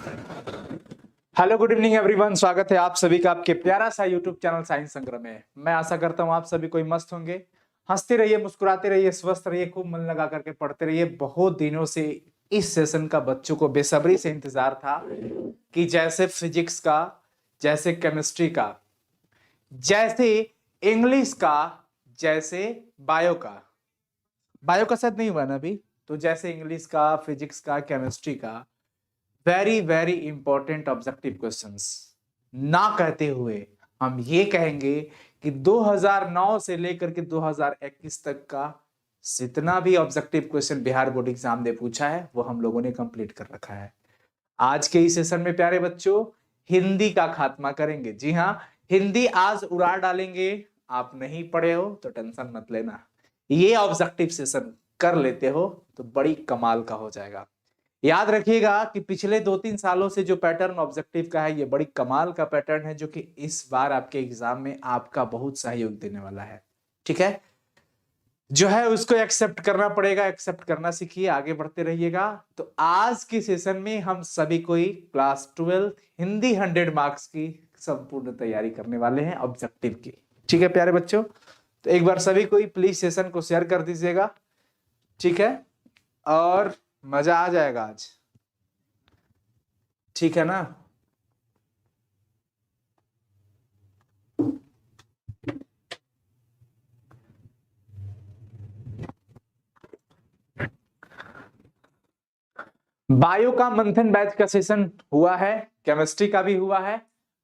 Hello, good evening everyone. स्वागत है आप सभी का आपके प्यारा सा यूट्यूब चैनल साइंस संग्रह में। मैं आशा करता हूं आप सभी कोई मस्त होंगे। हंसते रहिए, मुस्कुराते रहिए, स्वस्थ रहिए, खूब मन लगा करके पढ़ते रहिए। बहुत दिनों से इस सेशन का बच्चों को बेसब्री से इंतजार था कि जैसे फिजिक्स का, जैसे केमिस्ट्री का, जैसे इंग्लिश का, जैसे बायो का, बायो का शायद नहीं हुआ ना अभी, तो जैसे इंग्लिश का, फिजिक्स का, केमिस्ट्री का very very important objective questions ना कहते हुए हम ये कहेंगे कि 2009 से लेकर के 2021 तक का जितना भी objective question Bihar board exam ने पूछा है वो हम लोगों ने कंप्लीट कर रखा है। आज के इस सेशन में प्यारे बच्चों हिंदी का खात्मा करेंगे। जी हाँ, हिंदी आज उड़ा डालेंगे। आप नहीं पढ़े हो तो टेंशन मत लेना, ये ऑब्जेक्टिव सेशन कर लेते हो तो बड़ी कमाल का हो जाएगा। याद रखिएगा कि पिछले 2-3 सालों से जो पैटर्न ऑब्जेक्टिव का है ये बड़ी कमाल का पैटर्न है, जो कि इस बार आपके एग्जाम में आपका बहुत सहयोग देने वाला है। ठीक है, जो है उसको एक्सेप्ट करना पड़ेगा, एक्सेप्ट करना सीखिए, आगे बढ़ते रहिएगा। तो आज के सेशन में हम सभी कोई क्लास 12 हिंदी 100 मार्क्स की संपूर्ण तैयारी करने वाले हैं ऑब्जेक्टिव की। ठीक है प्यारे बच्चों, तो एक बार सभी कोई प्लीज सेशन को शेयर कर दीजिएगा। ठीक है, और मजा आ जाएगा आज। ठीक है ना। बायो का मंथन बैच का सेशन हुआ है, केमिस्ट्री का भी हुआ है।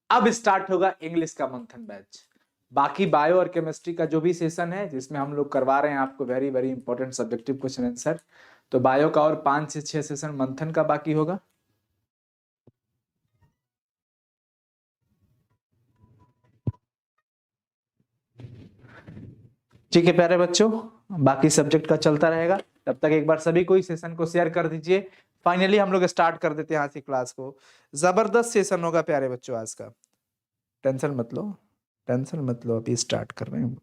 अब स्टार्ट होगा इंग्लिश का मंथन बैच। बाकी बायो और केमिस्ट्री का जो भी सेशन है जिसमें हम लोग करवा रहे हैं आपको very very important subjective question answer, तो बायो का और 5 से 6 सेशन मंथन का बाकी होगा। ठीक है प्यारे बच्चों, बाकी सब्जेक्ट का चलता रहेगा। तब तक एक बार सभी को इस सेशन को शेयर कर दीजिए। फाइनली हम लोग स्टार्ट कर देते हैं आज की क्लास को। जबरदस्त सेशन होगा प्यारे बच्चों आज का, टेंशन मत लो, टेंशन मत लो, अभी स्टार्ट कर रहे हैं।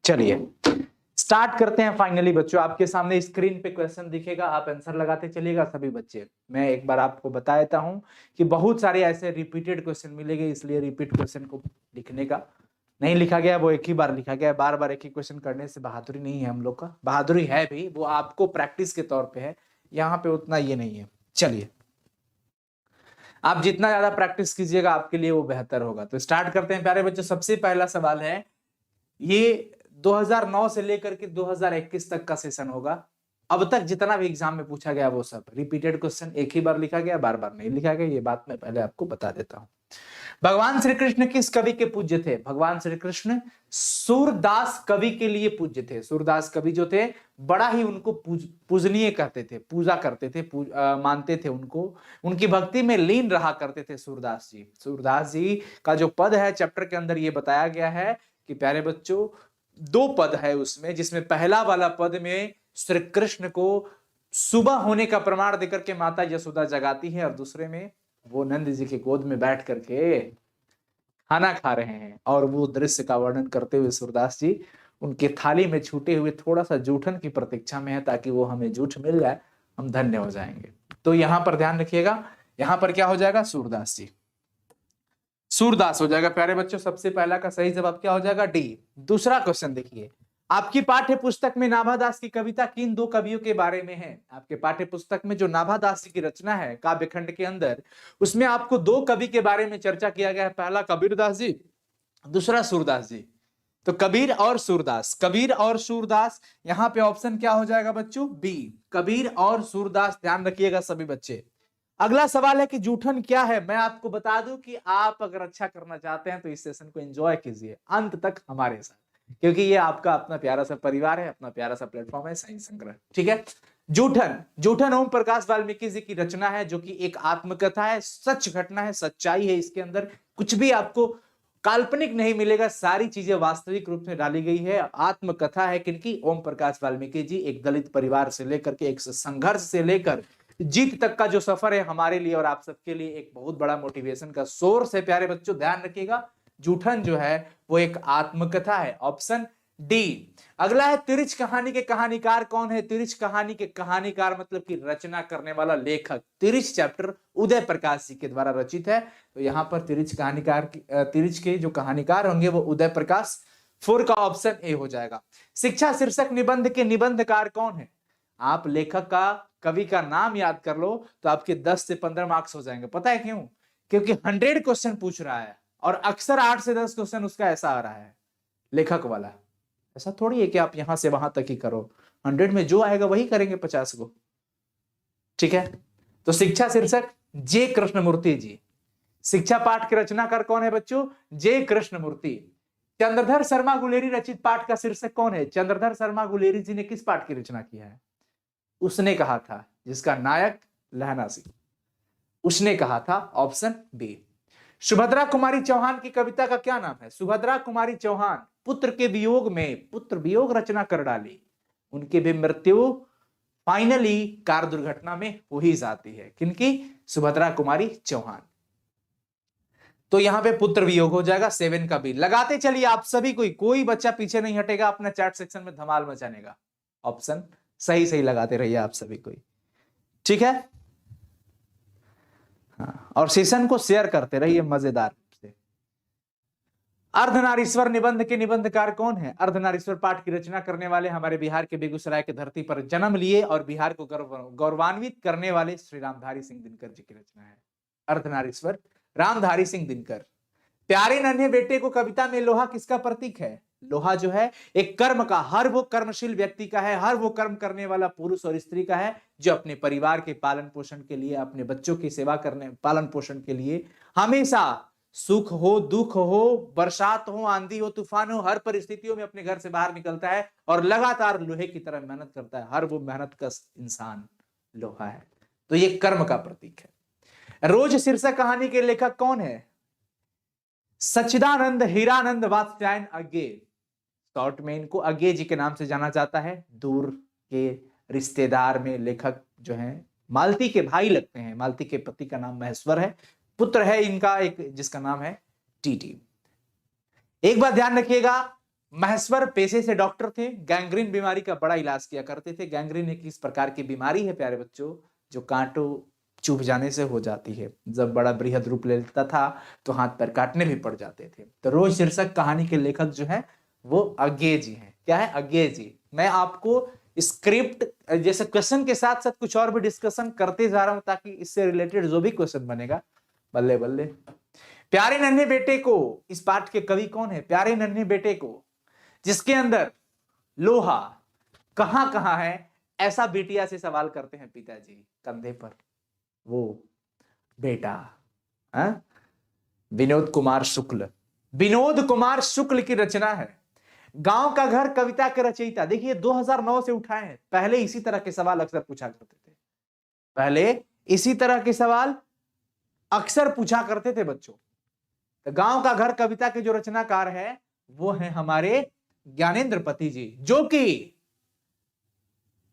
चलिए स्टार्ट करते हैं। फाइनली बच्चों आपके सामने स्क्रीन पे क्वेश्चन दिखेगा, आप आंसर लगाते चलिएगा सभी बच्चे। मैं एक बार आपको बता देता हूं कि बहुत सारे ऐसे रिपीटेड क्वेश्चन मिलेंगे, इसलिए रिपीट क्वेश्चन को लिखने का नहीं लिखा गया, वो एक ही बार लिखा गया। बार बार एक ही क्वेश्चन करने से बहादुरी नहीं है हम लोग का, बहादुरी है भी, वो आपको प्रैक्टिस के तौर पे है, यहाँ पे उतना ये नहीं है। चलिए, आप जितना ज्यादा प्रैक्टिस कीजिएगा आपके लिए वो बेहतर होगा। तो स्टार्ट करते हैं प्यारे बच्चों। सबसे पहला सवाल है, ये 2009 से लेकर के 2021 तक का सेशन होगा। अब तक जितना भी एग्जाम में पूछा गया वो सब रिपीटेड क्वेश्चन, एक ही बार लिखा गया, बार बार नहीं लिखा गया। ये बात मैं पहले आपको बता देता हूं। भगवान श्री कृष्ण किस कवि के पूज्य थे? भगवान श्री कृष्ण सूरदास कवि के लिए पूज्य थे। सूरदास कवि जो थे बड़ा ही उनको पूजनीय कहते थे, पूजा करते थे, मानते थे उनको, उनकी भक्ति में लीन रहा करते थे सूरदास जी। सूरदास जी का जो पद है चैप्टर के अंदर ये बताया गया है कि प्यारे बच्चों 2 पद है उसमें, जिसमें पहला वाला पद में श्री कृष्ण को सुबह होने का प्रमाण देकर के माता यशोदा जगाती है, और दूसरे में वो नंद जी के गोद में बैठ करके खाना खा रहे हैं, और वो दृश्य का वर्णन करते हुए सूरदास जी उनके थाली में छूटे हुए थोड़ा सा जूठन की प्रतीक्षा में है, ताकि वो हमें जूठ मिल जाए, हम धन्य हो जाएंगे। तो यहां पर ध्यान रखिएगा, यहां पर क्या हो जाएगा? सूरदास जी, सूरदास हो जाएगा प्यारे बच्चों। सबसे पहला का सही जवाब क्या हो जाएगा? डी। दूसरा क्वेश्चन देखिए, आपकी पाठ्य पुस्तक में नाभादास की कविता किन 2 कवियों के बारे में है? आपके पाठ्य पुस्तक में जो नाभादास जी की रचना है काव्यखंड के अंदर, उसमें आपको 2 कवि के बारे में चर्चा किया गया है। पहला कबीरदास जी, दूसरा सूरदास जी। तो कबीर और सूरदास, कबीर और सूरदास, यहां पे ऑप्शन क्या हो जाएगा बच्चों? बी, कबीर और सूरदास। ध्यान रखिएगा सभी बच्चे। अगला सवाल है कि जूठन क्या है? मैं आपको बता दूं कि आप अगर अच्छा करना चाहते हैं तो इस सेशन को एंजॉय कीजिए अंत तक हमारे साथ, क्योंकि ये आपका अपना प्यारा सा परिवार है, अपना प्यारा सा प्लेटफॉर्म है साइंस संग्रह। ठीक है, जूठन, जूठन ओम प्रकाश वाल्मीकि जी की रचना है, जो कि एक आत्मकथा है, सच घटना है, सच्चाई है। इसके अंदर कुछ भी आपको काल्पनिक नहीं मिलेगा, सारी चीजें वास्तविक रूप में डाली गई है। आत्मकथा है किनकी? ओम प्रकाश वाल्मीकि जी। एक दलित परिवार से लेकर के, एक संघर्ष से लेकर जीत तक का जो सफर है हमारे लिए और आप सबके लिए एक बहुत बड़ा मोटिवेशन का सोर्स है प्यारे बच्चों, ध्यान रखिएगा। जूठन जो है वो एक आत्मकथा है, ऑप्शन डी। अगला है तिरिच कहानी के कहानीकार कौन है? तिरिच कहानी के कहानीकार मतलब कि रचना करने वाला लेखक। तिरिच चैप्टर उदय प्रकाश जी के द्वारा रचित है, तो यहां पर तिरिच के जो कहानीकार होंगे वो उदय प्रकाश। 4 का ऑप्शन ए हो जाएगा। शिक्षा शीर्षक निबंध के निबंधकार कौन है? आप लेखक का, कवि का नाम याद कर लो तो आपके 10 से 15 मार्क्स हो जाएंगे। पता है क्यों? क्योंकि 100 क्वेश्चन पूछ रहा है और अक्सर 8 से 10 क्वेश्चन उसका ऐसा आ रहा है लेखक वाला। ऐसा थोड़ी है कि आप यहां से वहां तक ही करो, 100 में जो आएगा वही करेंगे 50 को। ठीक है, तो शिक्षा शीर्षक जे कृष्णमूर्ति जी। शिक्षा पाठ के रचनाकार कौन है बच्चों? जे कृष्णमूर्ति। चंद्रधर शर्मा गुलेरी रचित पाठ का शीर्षक कौन है? चंद्रधर शर्मा गुलेरी जी ने किस पाठ की रचना किया है? उसने कहा था, जिसका नायक लहना सिंह, उसने कहा था, ऑप्शन बी। सुभद्रा कुमारी चौहान की कविता का क्या नाम है? सुभद्रा कुमारी चौहान पुत्र के वियोग में पुत्र वियोग रचना कर डाली, उनकी भी मृत्यु फाइनली कार दुर्घटना में हो ही जाती है। किनकी? सुभद्रा कुमारी चौहान। तो यहां पे पुत्र वियोग हो जाएगा, 7 का बी। लगाते चलिए आप सभी कोई बच्चा पीछे नहीं हटेगा, अपना चैट सेक्शन में धमाल मचाने का। ऑप्शन सही सही लगाते रहिए आप सभी कोई, ठीक है। हाँ, और सेशन को शेयर करते रहिए मजेदार से। अर्धनारीश्वर निबंध के निबंधकार कौन है? अर्धनारीश्वर पाठ की रचना करने वाले हमारे बिहार के बेगूसराय के धरती पर जन्म लिए और बिहार को गौरवान्वित करने वाले श्री रामधारी सिंह दिनकर जी की रचना है। अर्धनारीश्वर रामधारी सिंह दिनकर। प्यारे नन्हे बेटे को कविता में लोहा किसका प्रतीक है? लोहा जो है एक कर्म का, हर वो कर्मशील व्यक्ति का है, हर वो कर्म करने वाला पुरुष और स्त्री का है जो अपने परिवार के पालन पोषण के लिए, अपने बच्चों की सेवा करने, पालन पोषण के लिए हमेशा सुख हो, दुख हो, बरसात हो, आंधी हो, तूफान हो, हर परिस्थितियों में अपने घर से बाहर निकलता है और लगातार लोहे की तरह मेहनत करता है। हर वो मेहनत का इंसान लोहा है, तो ये कर्म का प्रतीक है। रोज शीर्षक कहानी के लेखक कौन है? सच्चिदानंद हीरानंद वात्स्यायन अज्ञे। शॉर्ट में इनको अज्ञे जी के नाम से जाना जाता है। दूर के रिश्तेदार में लेखक जो हैं मालती के भाई लगते हैं। मालती के पति का नाम महेश्वर है, पुत्र है इनका एक जिसका नाम है टीटी। एक बात ध्यान रखिएगा, महेश्वर पेशे से डॉक्टर थे, गैंग्रीन बीमारी का बड़ा इलाज किया करते थे। गैंग्रीन एक इस प्रकार की बीमारी है प्यारे बच्चों जो कांटों चुभ जाने से हो जाती है। जब बड़ा बृहद रूप ले लेता था तो हाथ पैर काटने भी पड़ जाते थे। तो रोज शीर्षक कहानी के लेखक जो है वो अज्ञे जी हैं। क्या है? अज्ञे जी। मैं आपको स्क्रिप्ट जैसे क्वेश्चन के साथ साथ कुछ और भी डिस्कशन करते जा रहा हूं ताकि इससे रिलेटेड जो भी क्वेश्चन बनेगा, बल्ले बल्ले। प्यारे नन्हे बेटे को, इस पाठ के कवि कौन है? प्यारे नन्हे बेटे को, जिसके अंदर लोहा कहां कहां है, ऐसा बिटिया से सवाल करते हैं पिताजी कंधे पर, वो बेटा विनोद कुमार शुक्ल। विनोद कुमार शुक्ल की रचना है। गांव का घर कविता के रचयिता। देखिए 2009 से उठाए हैं, पहले इसी तरह के सवाल अक्सर पूछा करते थे। पहले इसी तरह के सवाल अक्सर पूछा करते थे बच्चों। तो गांव का घर कविता के जो रचनाकार है वो है हमारे ज्ञानेंद्र पति जी, जो कि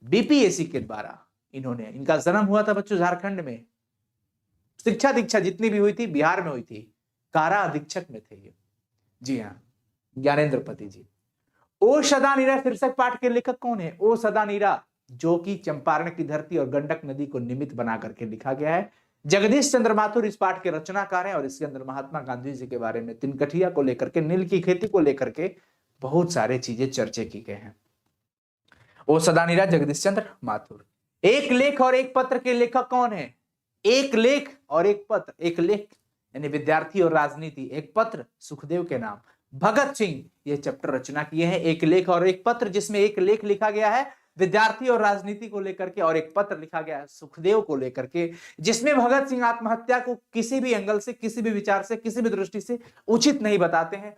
बीपीएससी के द्वारा इनका जन्म हुआ था बच्चों झारखंड में। शिक्षा दीक्षा जितनी भी हुई थी बिहार में हुई थी, कारा अधीक्षक में थे ये। जी हाँ, ज्ञानेंद्र पति जी। ओ सदा नीरा शीर्षक पाठ के लेखक कौन है? ओ सदा नीरा, जो कि चंपारण की धरती और गंडक नदी को निमित्त बना करके लिखा गया है। जगदीश चंद्र माथुर इस पाठ के रचनाकार हैं और इसके अंदर महात्मा गांधी जी के बारे में, तिनकठिया को लेकर के, नील की खेती को लेकर के बहुत सारे चीजें चर्चे की गए हैं। ओ सदा नीरा, जगदीश चंद्र माथुर। एक लेख और एक पत्र के लेखक कौन है? एक लेख और एक पत्र। एक लेख यानी विद्यार्थी और राजनीति, एक पत्र सुखदेव के नाम। भगत सिंह ये चैप्टर रचना किए हैं, एक लेख और एक पत्र, जिसमें एक लेख लिखा गया है विद्यार्थी और राजनीति को लेकर के और एक पत्र लिखा गया है सुखदेव को लेकर के, जिसमें भगत सिंह आत्महत्या को किसी भी एंगल से, किसी भी विचार से, किसी भी दृष्टि से उचित नहीं बताते हैं।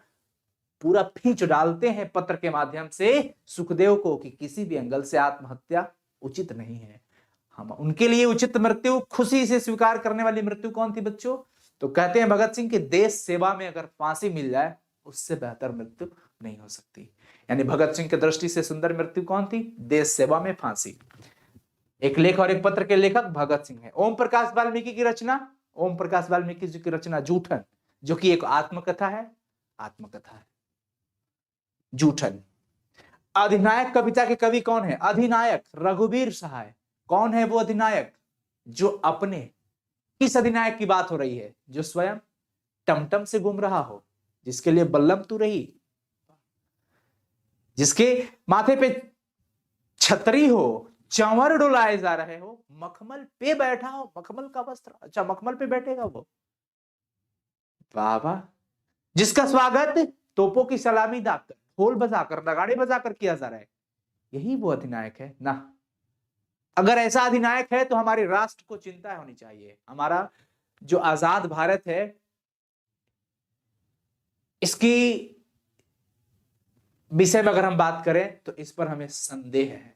पूरा खींच डालते हैं पत्र के माध्यम से सुखदेव को कि किसी भी एंगल से आत्महत्या उचित नहीं है। हम उनके लिए उचित मृत्यु, खुशी से स्वीकार करने वाली मृत्यु कौन थी बच्चों? तो कहते हैं भगत सिंह की देश सेवा में अगर फांसी मिल जाए उससे बेहतर मृत्यु नहीं हो सकती। यानी भगत सिंह की दृष्टि से सुंदर मृत्यु कौन थी? देश सेवा में फांसी। एक लेख और एक पत्र के लेखक भगत सिंह है। ओम प्रकाश वाल्मीकि की रचना, ओम प्रकाश वाल्मीकि जी की रचना जूठन, जो कि एक आत्मकथा है, आत्मकथा है जूठन। अधिनायक कविता के कवि कौन है? अधिनायक रघुवीर सहाय। कौन है वो अधिनायक? जो अपने, किस अधिनायक की बात हो रही है? जो स्वयं टमटम से घूम रहा हो, जिसके लिए बल्लम तू रही, जिसके माथे पे छतरी हो, चंवर डुलाए जा रहे हो, मखमल पे बैठा हो, मखमल का वस्त्र, अच्छा मखमल पे बैठेगा वो, वाह वाह। जिसका स्वागत तोपों की सलामी दाकर, ढोल बजाकर, नगाड़े बजाकर किया जा रहा है, यही वो अधिनायक है ना। अगर ऐसा अधिनायक है तो हमारे राष्ट्र को चिंता होनी चाहिए। हमारा जो आजाद भारत है, इसकी विषय में अगर हम बात करें तो इस पर हमें संदेह है।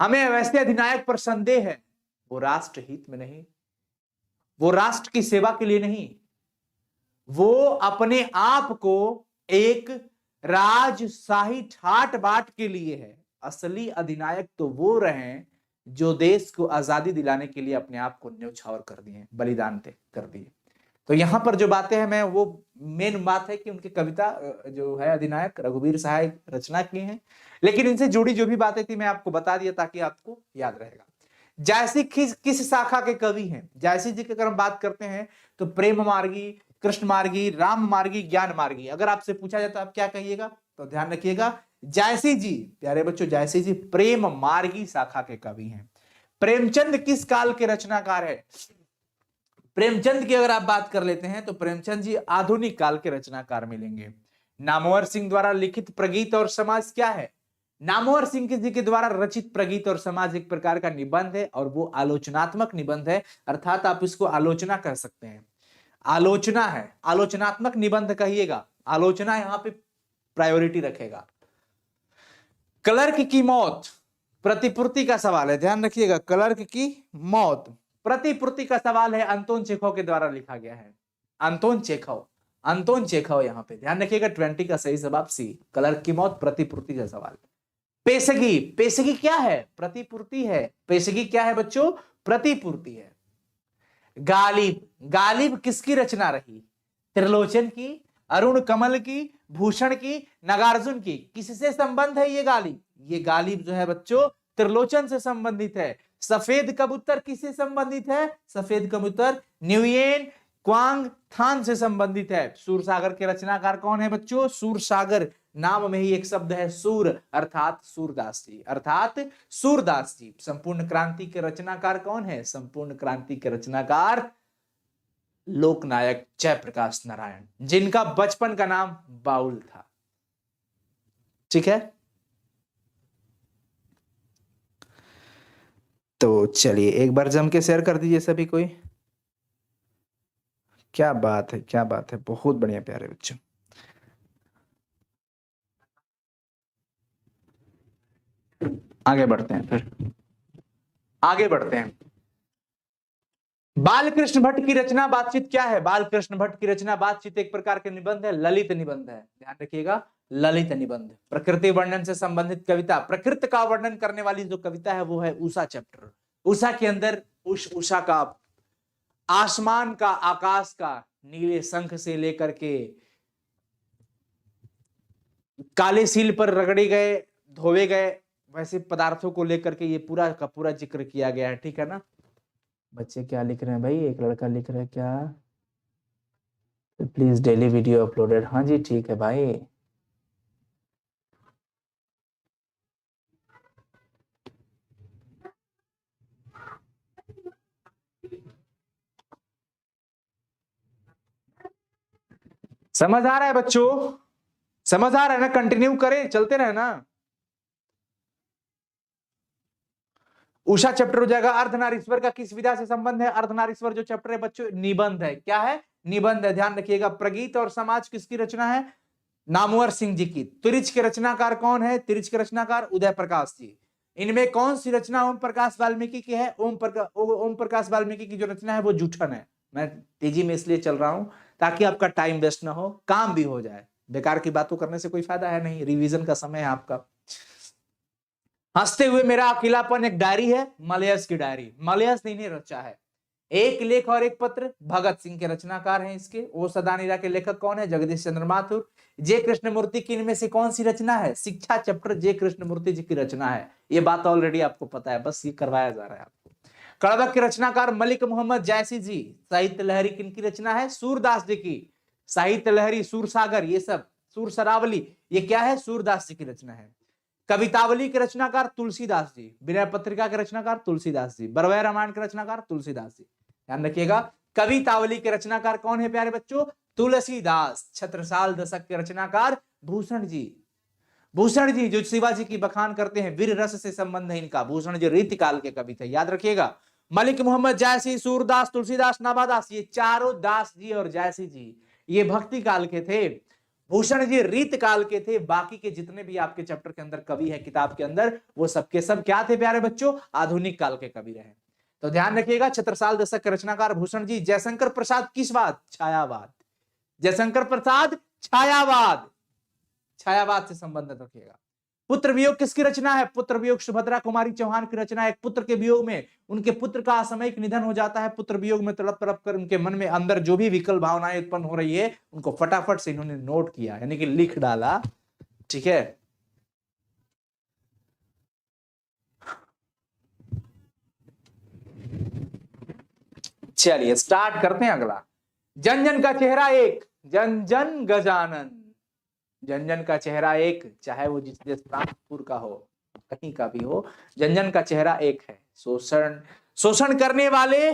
हमें वैसे अधिनायक पर संदेह है, वो राष्ट्र हित में नहीं, वो राष्ट्र की सेवा के लिए नहीं, वो अपने आप को एक राजशाही ठाट बाट के लिए है। असली अधिनायक तो वो रहे जो देश को आजादी दिलाने के लिए अपने आप को न्यौछावर कर दिए, बलिदान कर दिए। तो यहां पर जो बातें हैं, मैं वो मेन बात है कि उनकी कविता जो है अधिनायक रघुवीर सहाय रचना की है, लेकिन इनसे जुड़ी जो भी बातें थी मैं आपको बता दिया ताकि आपको याद रहेगा। जायसी किस शाखा के कवि हैं? जायसी जी की अगर हम बात करते हैं तो प्रेम मार्गी, कृष्ण मार्गी, राम मार्गी, ज्ञान मार्गी। अगर आपसे पूछा जाए तो आप क्या कहिएगा? तो ध्यान रखिएगा, जायसी जी, प्यारे बच्चों, जायसी जी प्रेम मार्गी शाखा के कवि हैं। प्रेमचंद किस काल के रचनाकार है? प्रेमचंद की अगर आप बात कर लेते हैं तो प्रेमचंद जी आधुनिक काल के रचनाकार मिलेंगे। नामवर सिंह द्वारा लिखित प्रगीत और समाज क्या है? नामवर सिंह जी के द्वारा रचित प्रगीत और समाज एक प्रकार का निबंध है और वो आलोचनात्मक निबंध है, अर्थात आप इसको आलोचना कह सकते हैं। आलोचना है, आलोचनात्मक निबंध कहिएगा, आलोचना यहां पे प्रायोरिटी रखेगा। क्लर्क की मौत प्रतिपूर्ति का सवाल है, ध्यान रखिएगा, क्लर्क की मौत प्रतिपूर्ति का सवाल है, अंतोन चेखव के द्वारा लिखा गया है। अंतोन चेखव, अंतोन चेखव, यहां पे ध्यान रखिएगा 20 का सही जवाब सी, क्लर्क की मौत प्रतिपूर्ति का सवाल। पेशगी, पेशगी क्या है? प्रतिपूर्ति है। पेशगी क्या है बच्चों? प्रतिपूर्ति है। गालिब, गालिब किसकी रचना रही? त्रिलोचन की, अरुण कमल की, भूषण की, नागार्जुन की। किससे संबंध है ये गालिब? ये गालिब जो है बच्चों त्रिलोचन से संबंधित है। सफेद कबूतर किससे संबंधित है? सफेद कबूतर न्यूयेन क्वांग थान से संबंधित है। सूरसागर के रचनाकार कौन है बच्चों? सूरसागर, नाम में ही एक शब्द है सूर, अर्थात सूरदास जी, अर्थात सूरदास जी। संपूर्ण क्रांति के रचनाकार कौन है? संपूर्ण क्रांति के रचनाकार लोकनायक जयप्रकाश नारायण, जिनका बचपन का नाम बाउल था। ठीक है, तो चलिए एक बार जम के शेयर कर दीजिए सभी कोई। क्या बात है, क्या बात है, बहुत बढ़िया प्यारे बच्चों। आगे बढ़ते हैं, फिर आगे बढ़ते हैं। बालकृष्ण भट्ट की रचना बातचीत क्या है? बालकृष्ण भट्ट की रचना बातचीत एक प्रकार के निबंध है, ललित निबंध है, ध्यान रखिएगा, ललित निबंध। प्रकृति वर्णन से संबंधित कविता, प्रकृति का वर्णन करने वाली जो कविता है वो है उषा चैप्टर। उषा के अंदर उषा का, आसमान का, आकाश का, नीले शंख से लेकर के काले सील पर रगड़े गए, धोए गए वैसे पदार्थों को लेकर के ये पूरा का पूरा जिक्र किया गया है। ठीक है ना बच्चे? क्या लिख रहे हैं भाई? एक लड़का लिख रहा है क्या? Please daily video uploaded. हाँ जी ठीक है भाई। समझ आ रहा है बच्चों? समझ आ रहा है ना? कंटिन्यू करें, चलते रहे ना। उषा चैप्टर हो जाएगा। अर्धनारीश्वर का किस विधा से संबंध है? अर्धनारीश्वर जो चैप्टर है बच्चों निबंध है। क्या है? निबंध है, ध्यान रखिएगा। प्रगीत और समाज किसकी रचना है? नामवर सिंह जी की। तिरिच के रचनाकार कौन है? तिरिच के रचनाकार उदय प्रकाश जी। इनमें कौन सी रचना ओम प्रकाश वाल्मीकि की है? ओम प्रकाश वाल्मीकि की जो रचना है वो जूठन है। मैं तेजी में इसलिए चल रहा हूं ताकि आपका टाइम वेस्ट ना हो, काम भी हो जाए। बेकार की बातों करने से कोई फायदा है नहीं, रिवीजन का समय है आपका। हंसते हुए मेरा अकेलापन एक डायरी है, मलयस की डायरी, मलयस ने इन्हें रचा है। एक लेख और एक पत्र, भगत सिंह के रचनाकार हैं इसके। ओ सदानीरा के लेखक कौन है? जगदीश चंद्र माथुर। जे कृष्णमूर्ति की इनमें से कौन सी रचना है? शिक्षा चैप्टर जे कृष्णमूर्ति जी की रचना है। ये बात ऑलरेडी आपको पता है, बस ये करवाया जा रहा है आपको। कड़बक के रचनाकार मलिक मोहम्मद जायसी जी। साहित्य लहरी किनकी रचना है? सूरदास जी की। साहित्य लहरी, सूरसागर, ये सब, सूर सरावली, ये क्या है? सूरदास जी की रचना है। कवितावली के रचनाकार तुलसीदास जी। विनय पत्रिका के रचनाकार तुलसीदास जी। बरवै रामायण के रचनाकार तुलसीदास जी। ध्यान रखिएगा, कवितावली के रचनाकार कौन है प्यारे बच्चों? तुलसीदास। छत्रसाल दशक के रचनाकार भूषण जी। भूषण जी जो शिवाजी की बखान करते हैं, वीर रस से संबंध है इनका। भूषण जी रीतिकाल के कवि थे, याद रखिएगा। मलिक मोहम्मद जायसी, सूरदास, तुलसीदास, नाभादास, ये चारों, दास जी और जायसी जी, ये भक्ति काल के थे। भूषण जी रीत काल के थे। बाकी के जितने भी आपके चैप्टर के अंदर कवि है किताब के अंदर, वो सबके सब क्या थे प्यारे बच्चों? आधुनिक काल के कवि रहे। तो ध्यान रखिएगा, छत्रसाल दशक के रचनाकार भूषण जी। जयशंकर प्रसाद किसवाद? छायावाद। जयशंकर प्रसाद छायावाद, छायावाद से संबंधित रखिएगा। पुत्र वियोग किसकी रचना है? पुत्र वियोग सुभद्रा कुमारी चौहान की रचना है। एक पुत्र के वियोग में, उनके पुत्र का असामयिक निधन हो जाता है। पुत्र वियोग में तड़प तड़प कर उनके मन में अंदर जो भी विकल भावनाएं उत्पन्न हो रही है, उनको फटाफट से इन्होंने नोट किया, यानी कि लिख डाला। ठीक है, चलिए स्टार्ट करते हैं अगला। जन जन का चेहरा एक, जन जन गजानन। जन जन का चेहरा एक, चाहे वो जिस देश प्रांतपुर का हो, कहीं का भी हो, जन जन का चेहरा एक है। शोषण करने वाले,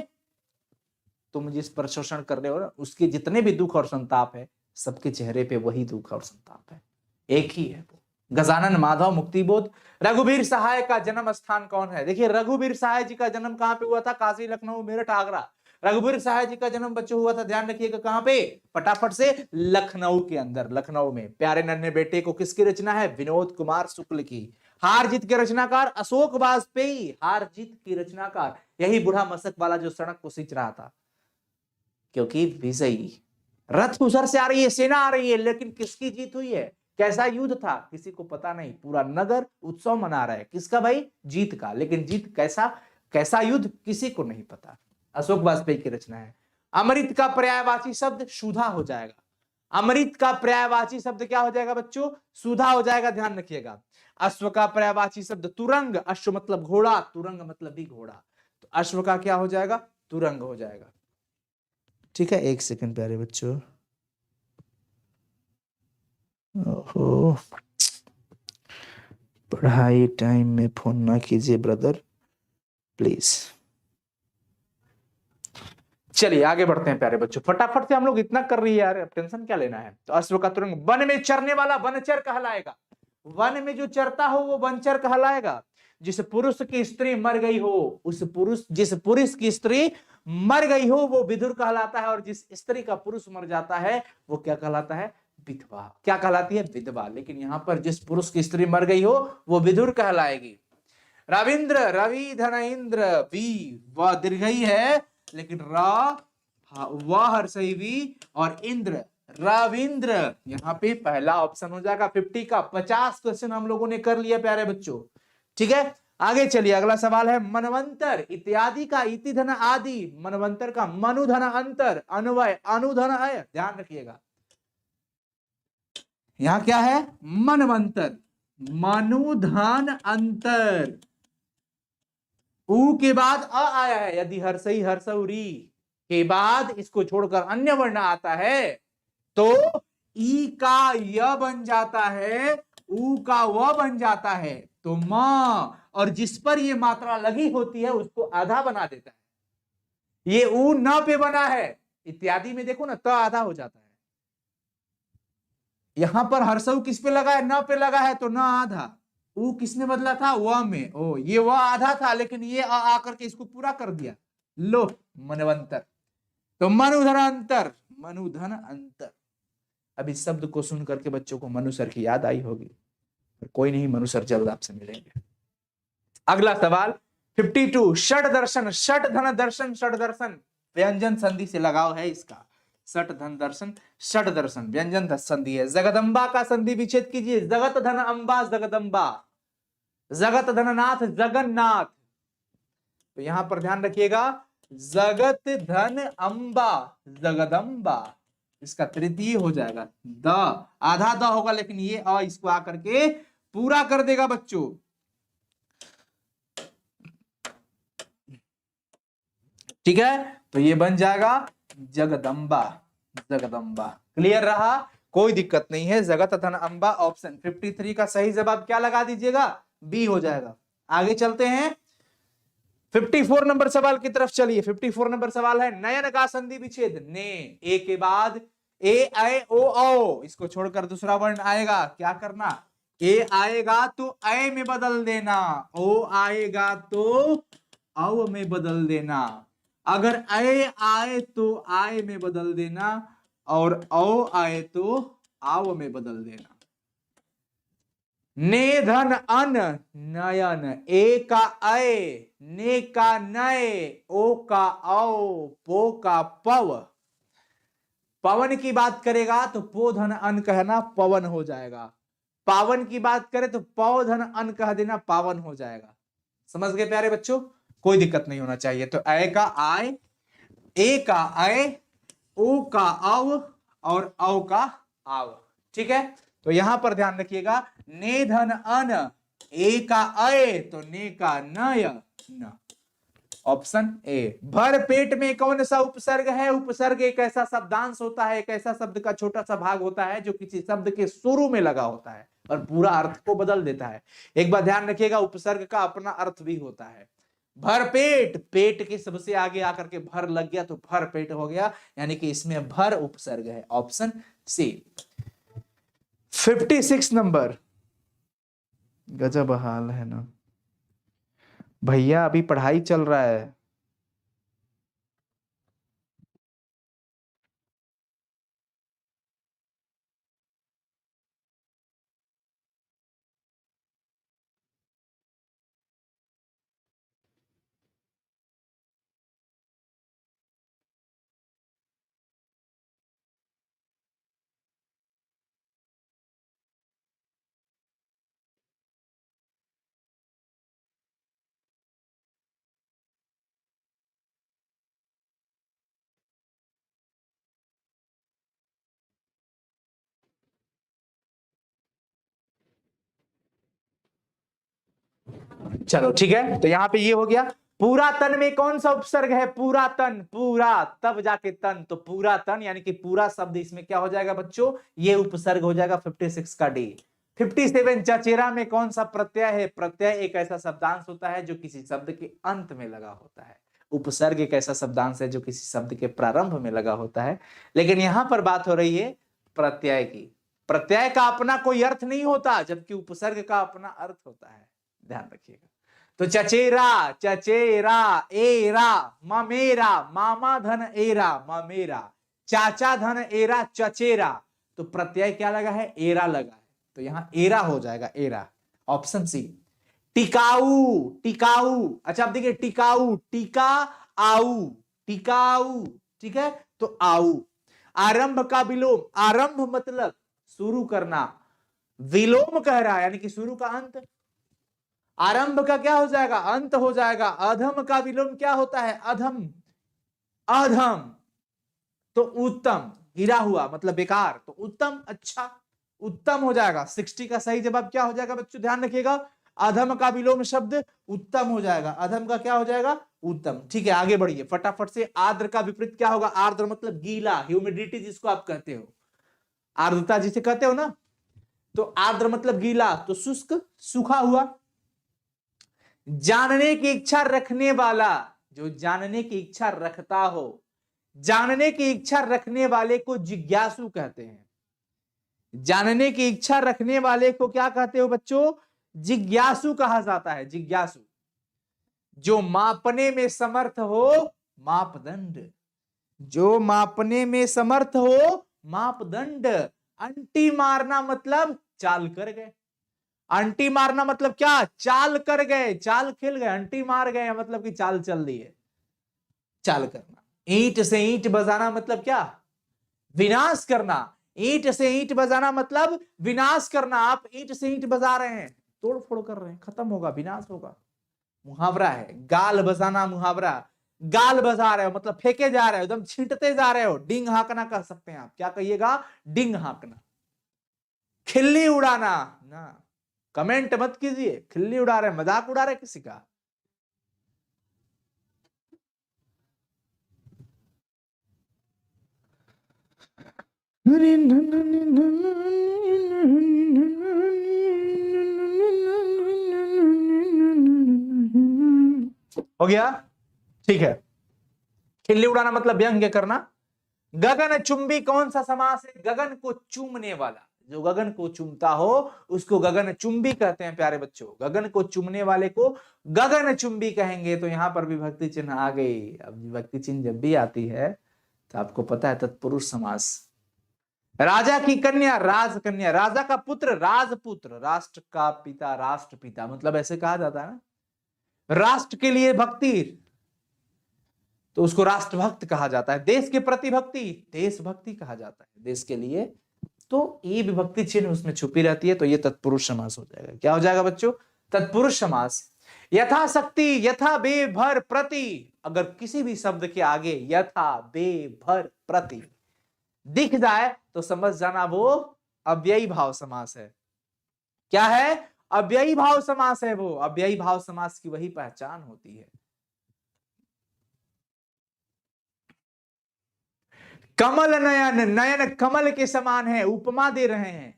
तुम जिस पर शोषण कर रहे हो ना, उसके जितने भी दुख और संताप है, सबके चेहरे पे वही दुख और संताप है, एक ही है वो। गजानन माधव मुक्तिबोध। रघुवीर सहाय का जन्म स्थान कौन है? देखिए, रघुवीर सहाय जी का जन्म कहां पे हुआ था? काशी, लखनऊ, मेरठ, आगरा। रघुवीर सहाय जी का जन्म बच्चों हुआ था, ध्यान रखिएगा, कहां पे? फटाफट से, लखनऊ के अंदर, लखनऊ में। प्यारे नन्हे बेटे को किसकी रचना है? विनोद कुमार शुक्ल की। हार जीत के रचनाकार अशोक वाजपेयी। हार जीत की रचनाकार, यही बूढ़ा मशक वाला जो सड़क को सींच रहा था, क्योंकि विजयी रथ उधर से आ रही है, सेना आ रही है, लेकिन किसकी जीत हुई है? कैसा युद्ध था? किसी को पता नहीं। पूरा नगर उत्सव मना रहा है, किसका भाई? जीत का। लेकिन जीत कैसा, कैसा युद्ध, किसी को नहीं पता। अशोक वाजपेयी की रचना है। अमृत का पर्यायवाची शब्द सुधा हो जाएगा। अमृत का पर्यायवाची शब्द क्या हो जाएगा बच्चों? सुधा हो जाएगा, ध्यान रखिएगा। अश्व का पर्यायवाची शब्द तुरंग। अश्व मतलब घोड़ा, तुरंग मतलब भी घोड़ा, तो अश्व का क्या हो जाएगा? तुरंग हो जाएगा। ठीक है, एक सेकंड प्यारे बच्चों। ओहो, पढ़ाई टाइम में फोन ना कीजिए ब्रदर, प्लीज। चलिए आगे बढ़ते हैं प्यारे बच्चों, फटाफट से हम लोग इतना कर रही है यार, टेंशन क्या लेना है। तो अश्व का तुरंग। वन में चरने वाला वनचर कहलाएगा। वन में जो चरता हो वो वनचर कहलाएगा। जिस पुरुष की स्त्री मर गई हो, जिस पुरुष की स्त्री मर गई हो वो विधुर कहलाता है, और जिस स्त्री का पुरुष मर जाता है वो क्या कहलाता है? विधवा। क्या कहलाती है? विधवा। लेकिन यहां पर जिस पुरुष की स्त्री मर गई हो वो विधुर कहलाएगी। रविंद्र, रवि धन इंद्र, वी वह दीर्घई है, लेकिन वह हर्षई वी, और इंद्र रविंद्र। यहाँ पे पहला ऑप्शन हो जाएगा 50 का। 50 क्वेश्चन हम लोगों ने कर लिया प्यारे बच्चों। ठीक है, आगे चलिए, अगला सवाल है मनवंतर इत्यादि का इति धन आदि। मनवंतर का मनुधन अंतर, अन्वय अनुधन है, ध्यान रखिएगा। यहां क्या है? मनवंतर, मनुधन अंतर। ऊ के बाद अ आया है, यदि हर्षई हर्षौरी के बाद इसको छोड़कर अन्य वर्ण आता है तो ई का य बन जाता है, ऊ का व बन जाता है, तो मां, और जिस पर ये मात्रा लगी होती है उसको आधा बना देता है। ये ऊ न पे बना है, इत्यादि में देखो ना, त आधा हो जाता है। यहां पर हर्षऊ किस पे लगा है? न पे लगा है, तो न आधा। ऊ किसने बदला था? व में। ओ, ये व आधा था, लेकिन ये आकर के इसको पूरा कर दिया। लो, मनवंतर। तो मनुधन अंतर, मनुधन अंतर। अब इस शब्द को सुन करके बच्चों को मनु सर की याद आई होगी, कोई नहीं, मनु सर जल्द आपसे मिलेंगे। अगला सवाल 52। षट दर्शन, षट धन दर्शन, षट दर्शन व्यंजन संधि से लगाव है इसका। षट धन दर्शन, षट दर्शन व्यंजन संधि है। जगदम्बा का संधि विच्छेद कीजिए। जगत धन अंबा, जगदम्बा। जगत धन नाथ जगन्नाथ, तो यहां पर ध्यान रखिएगा जगत धन अंबा जगदम्बा, इसका तृतीय हो जाएगा द, आधा द होगा लेकिन ये अ इसको आकर के पूरा कर देगा बच्चों। ठीक है, तो ये बन जाएगा जगदम्बा, जगदम्बा। क्लियर रहा, कोई दिक्कत नहीं है। जगत धन अंबा ऑप्शन 53 का सही जवाब क्या लगा दीजिएगा, बी हो जाएगा। आगे चलते हैं 54 नंबर सवाल की तरफ चलिए। 54 नंबर सवाल है नयन का संधि विच्छेद ने, ए के बाद ए ऐ ओ औ, इसको छोड़कर दूसरा वर्ण आएगा, क्या करना, ए आएगा तो ऐ में बदल देना, ओ आएगा तो औ में बदल देना, अगर ऐ आए तो आए में बदल देना, और औ आए तो आव में बदल देना। ने धन अन नयन, ए का अय, ने का नय, ओ का औ, पो का पव। पवन की बात करेगा तो पो धन अन कहना पवन हो जाएगा, पावन की बात करे तो पौ धन अन कह देना पावन हो जाएगा। समझ गए प्यारे बच्चों, कोई दिक्कत नहीं होना चाहिए। तो ऐ का आय, ए का अय, ओ का औ और औ का आव। ठीक है, तो यहां पर ध्यान रखिएगा ने धन अन, ए का अय तो ने का नय न, ऑप्शन ए। भर पेट में कौन सा उपसर्ग है, उपसर्ग एक ऐसा शब्दांश होता है, एक ऐसा शब्द का छोटा सा भाग होता है जो किसी शब्द के शुरू में लगा होता है और पूरा अर्थ को बदल देता है। एक बार ध्यान रखिएगा उपसर्ग का अपना अर्थ भी होता है। भर पेट, पेट के सबसे आगे आकर के भर लग गया तो भर पेट हो गया, यानी कि इसमें भर उपसर्ग है, ऑप्शन सी। 56 नंबर, गजब हाल है ना भैया, अभी पढ़ाई चल रहा है। चलो ठीक है, तो यहां पे ये हो गया। पूरा तन में कौन सा उपसर्ग है, पूरा तन, पूरा तब जाके तन, तो पूरा तन यानी कि पूरा शब्द इसमें क्या हो जाएगा बच्चों, ये उपसर्ग हो जाएगा 56 का डी। 57 चचेरा में कौन सा प्रत्यय है, प्रत्यय एक ऐसा शब्दांश होता है जो किसी शब्द के अंत में लगा होता है, उपसर्ग एक ऐसा शब्दांश है जो किसी शब्द के प्रारंभ में लगा होता है। लेकिन यहां पर बात हो रही है प्रत्यय की, प्रत्यय का अपना कोई अर्थ नहीं होता जबकि उपसर्ग का अपना अर्थ होता है, ध्यान रखिएगा। तो चचेरा, चचेरा, एरा, ममेरा, मामा धन एरा ममेरा, चाचा धन एरा चचेरा, तो प्रत्यय क्या लगा है, एरा लगा है, तो यहां एरा हो जाएगा, एरा, ऑप्शन सी। टिकाऊ, टिकाऊ, अच्छा आप देखिए टिकाऊ, टिका आऊ, टिकाऊ, ठीक है, तो आऊ। आरंभ का विलोम, आरंभ मतलब शुरू करना, विलोम कह रहा है यानी कि शुरू का अंत, आरंभ का क्या हो जाएगा, अंत हो जाएगा। अधम का विलोम क्या होता है, अधम, अधम, तो उत्तम, गिरा हुआ मतलब बेकार, तो उत्तम, अच्छा, उत्तम हो जाएगा। 60 का सही जवाब क्या हो जाएगा बच्चों, ध्यान रखिएगा, अधम का विलोम शब्द उत्तम हो जाएगा, अधम का क्या हो जाएगा, उत्तम। ठीक है, आगे बढ़िए फटाफट से। आर्द्र का विपरीत क्या होगा, आर्द्र मतलब गीला, ह्यूमिडिटी जिसको आप कहते हो, आर्द्रता जिसे कहते हो ना, तो आर्द्र मतलब गीला, तो शुष्क, सूखा हुआ। जानने की इच्छा रखने वाला, जो जानने की इच्छा रखता हो, जानने की इच्छा रखने वाले को जिज्ञासु कहते हैं। जानने की इच्छा रखने वाले को क्या कहते हो बच्चों, जिज्ञासु कहा जाता है, जिज्ञासु। जो मापने में समर्थ हो, मापदंड, जो मापने में समर्थ हो, मापदंड। अंटी मारना मतलब चाल कर गए, अंटी मारना मतलब क्या, चाल कर गए, चाल खेल गए, अंटी मार गए मतलब कि चाल चल दी है, चाल करना। ईंट से ईंट बजाना मतलब क्या, विनाश करना, ईंट से ईंट बजाना मतलब विनाश करना, आप ईंट से ईंट बजा रहे हैं, तोड़ फोड़ कर रहे हैं, खत्म होगा, विनाश होगा। मुहावरा है, गाल बजाना मुहावरा। गाल बजा रहे हो मतलब फेंके जा रहे हो, एकदम छींटते जा रहे हो, डिंग हाँकना कह सकते हैं आप। क्या कहिएगा? डिंग हाँकना। खिल्ली उड़ाना ना, कमेंट मत कीजिए, खिल्ली उड़ा रहे, मजाक उड़ा रहे किसी का। हो गया? ठीक है। खिल्ली उड़ाना मतलब व्यंग्य करना। गगन चुंबी कौन सा समास है? गगन को चूमने वाला, जो गगन को चूमता हो उसको गगन चुंबी कहते हैं प्यारे बच्चों। गगन को चूमने वाले को गगन चुंबी कहेंगे। तो यहां पर विभक्ति चिन्ह आ गई। अब विभक्ति चिन्ह जब भी आती है तो आपको पता है तत्पुरुष समास। राजा की कन्या राजकन्या, राजा का पुत्र राजपुत्र, राष्ट्र का पिता राष्ट्रपिता, मतलब ऐसे कहा जाता है ना। राष्ट्र के लिए भक्ति तो उसको राष्ट्रभक्त कहा जाता है। देश के प्रति भक्ति देशभक्ति कहा जाता है, देश के लिए। तो ये विभक्ति चिन्ह उसमें छुपी रहती है, तो ये तत्पुरुष समास हो जाएगा। क्या हो जाएगा बच्चों? तत्पुरुष समास। यथाशक्ति, यथा बे भर प्रति, अगर किसी भी शब्द के आगे यथा बे भर प्रति दिख जाए तो समझ जाना वो अव्ययी भाव समास है। क्या है? अव्ययी भाव समास है वो। अव्ययी भाव समास की वही पहचान होती है। कमल नयन, नयन कमल के समान है, उपमा दे रहे हैं।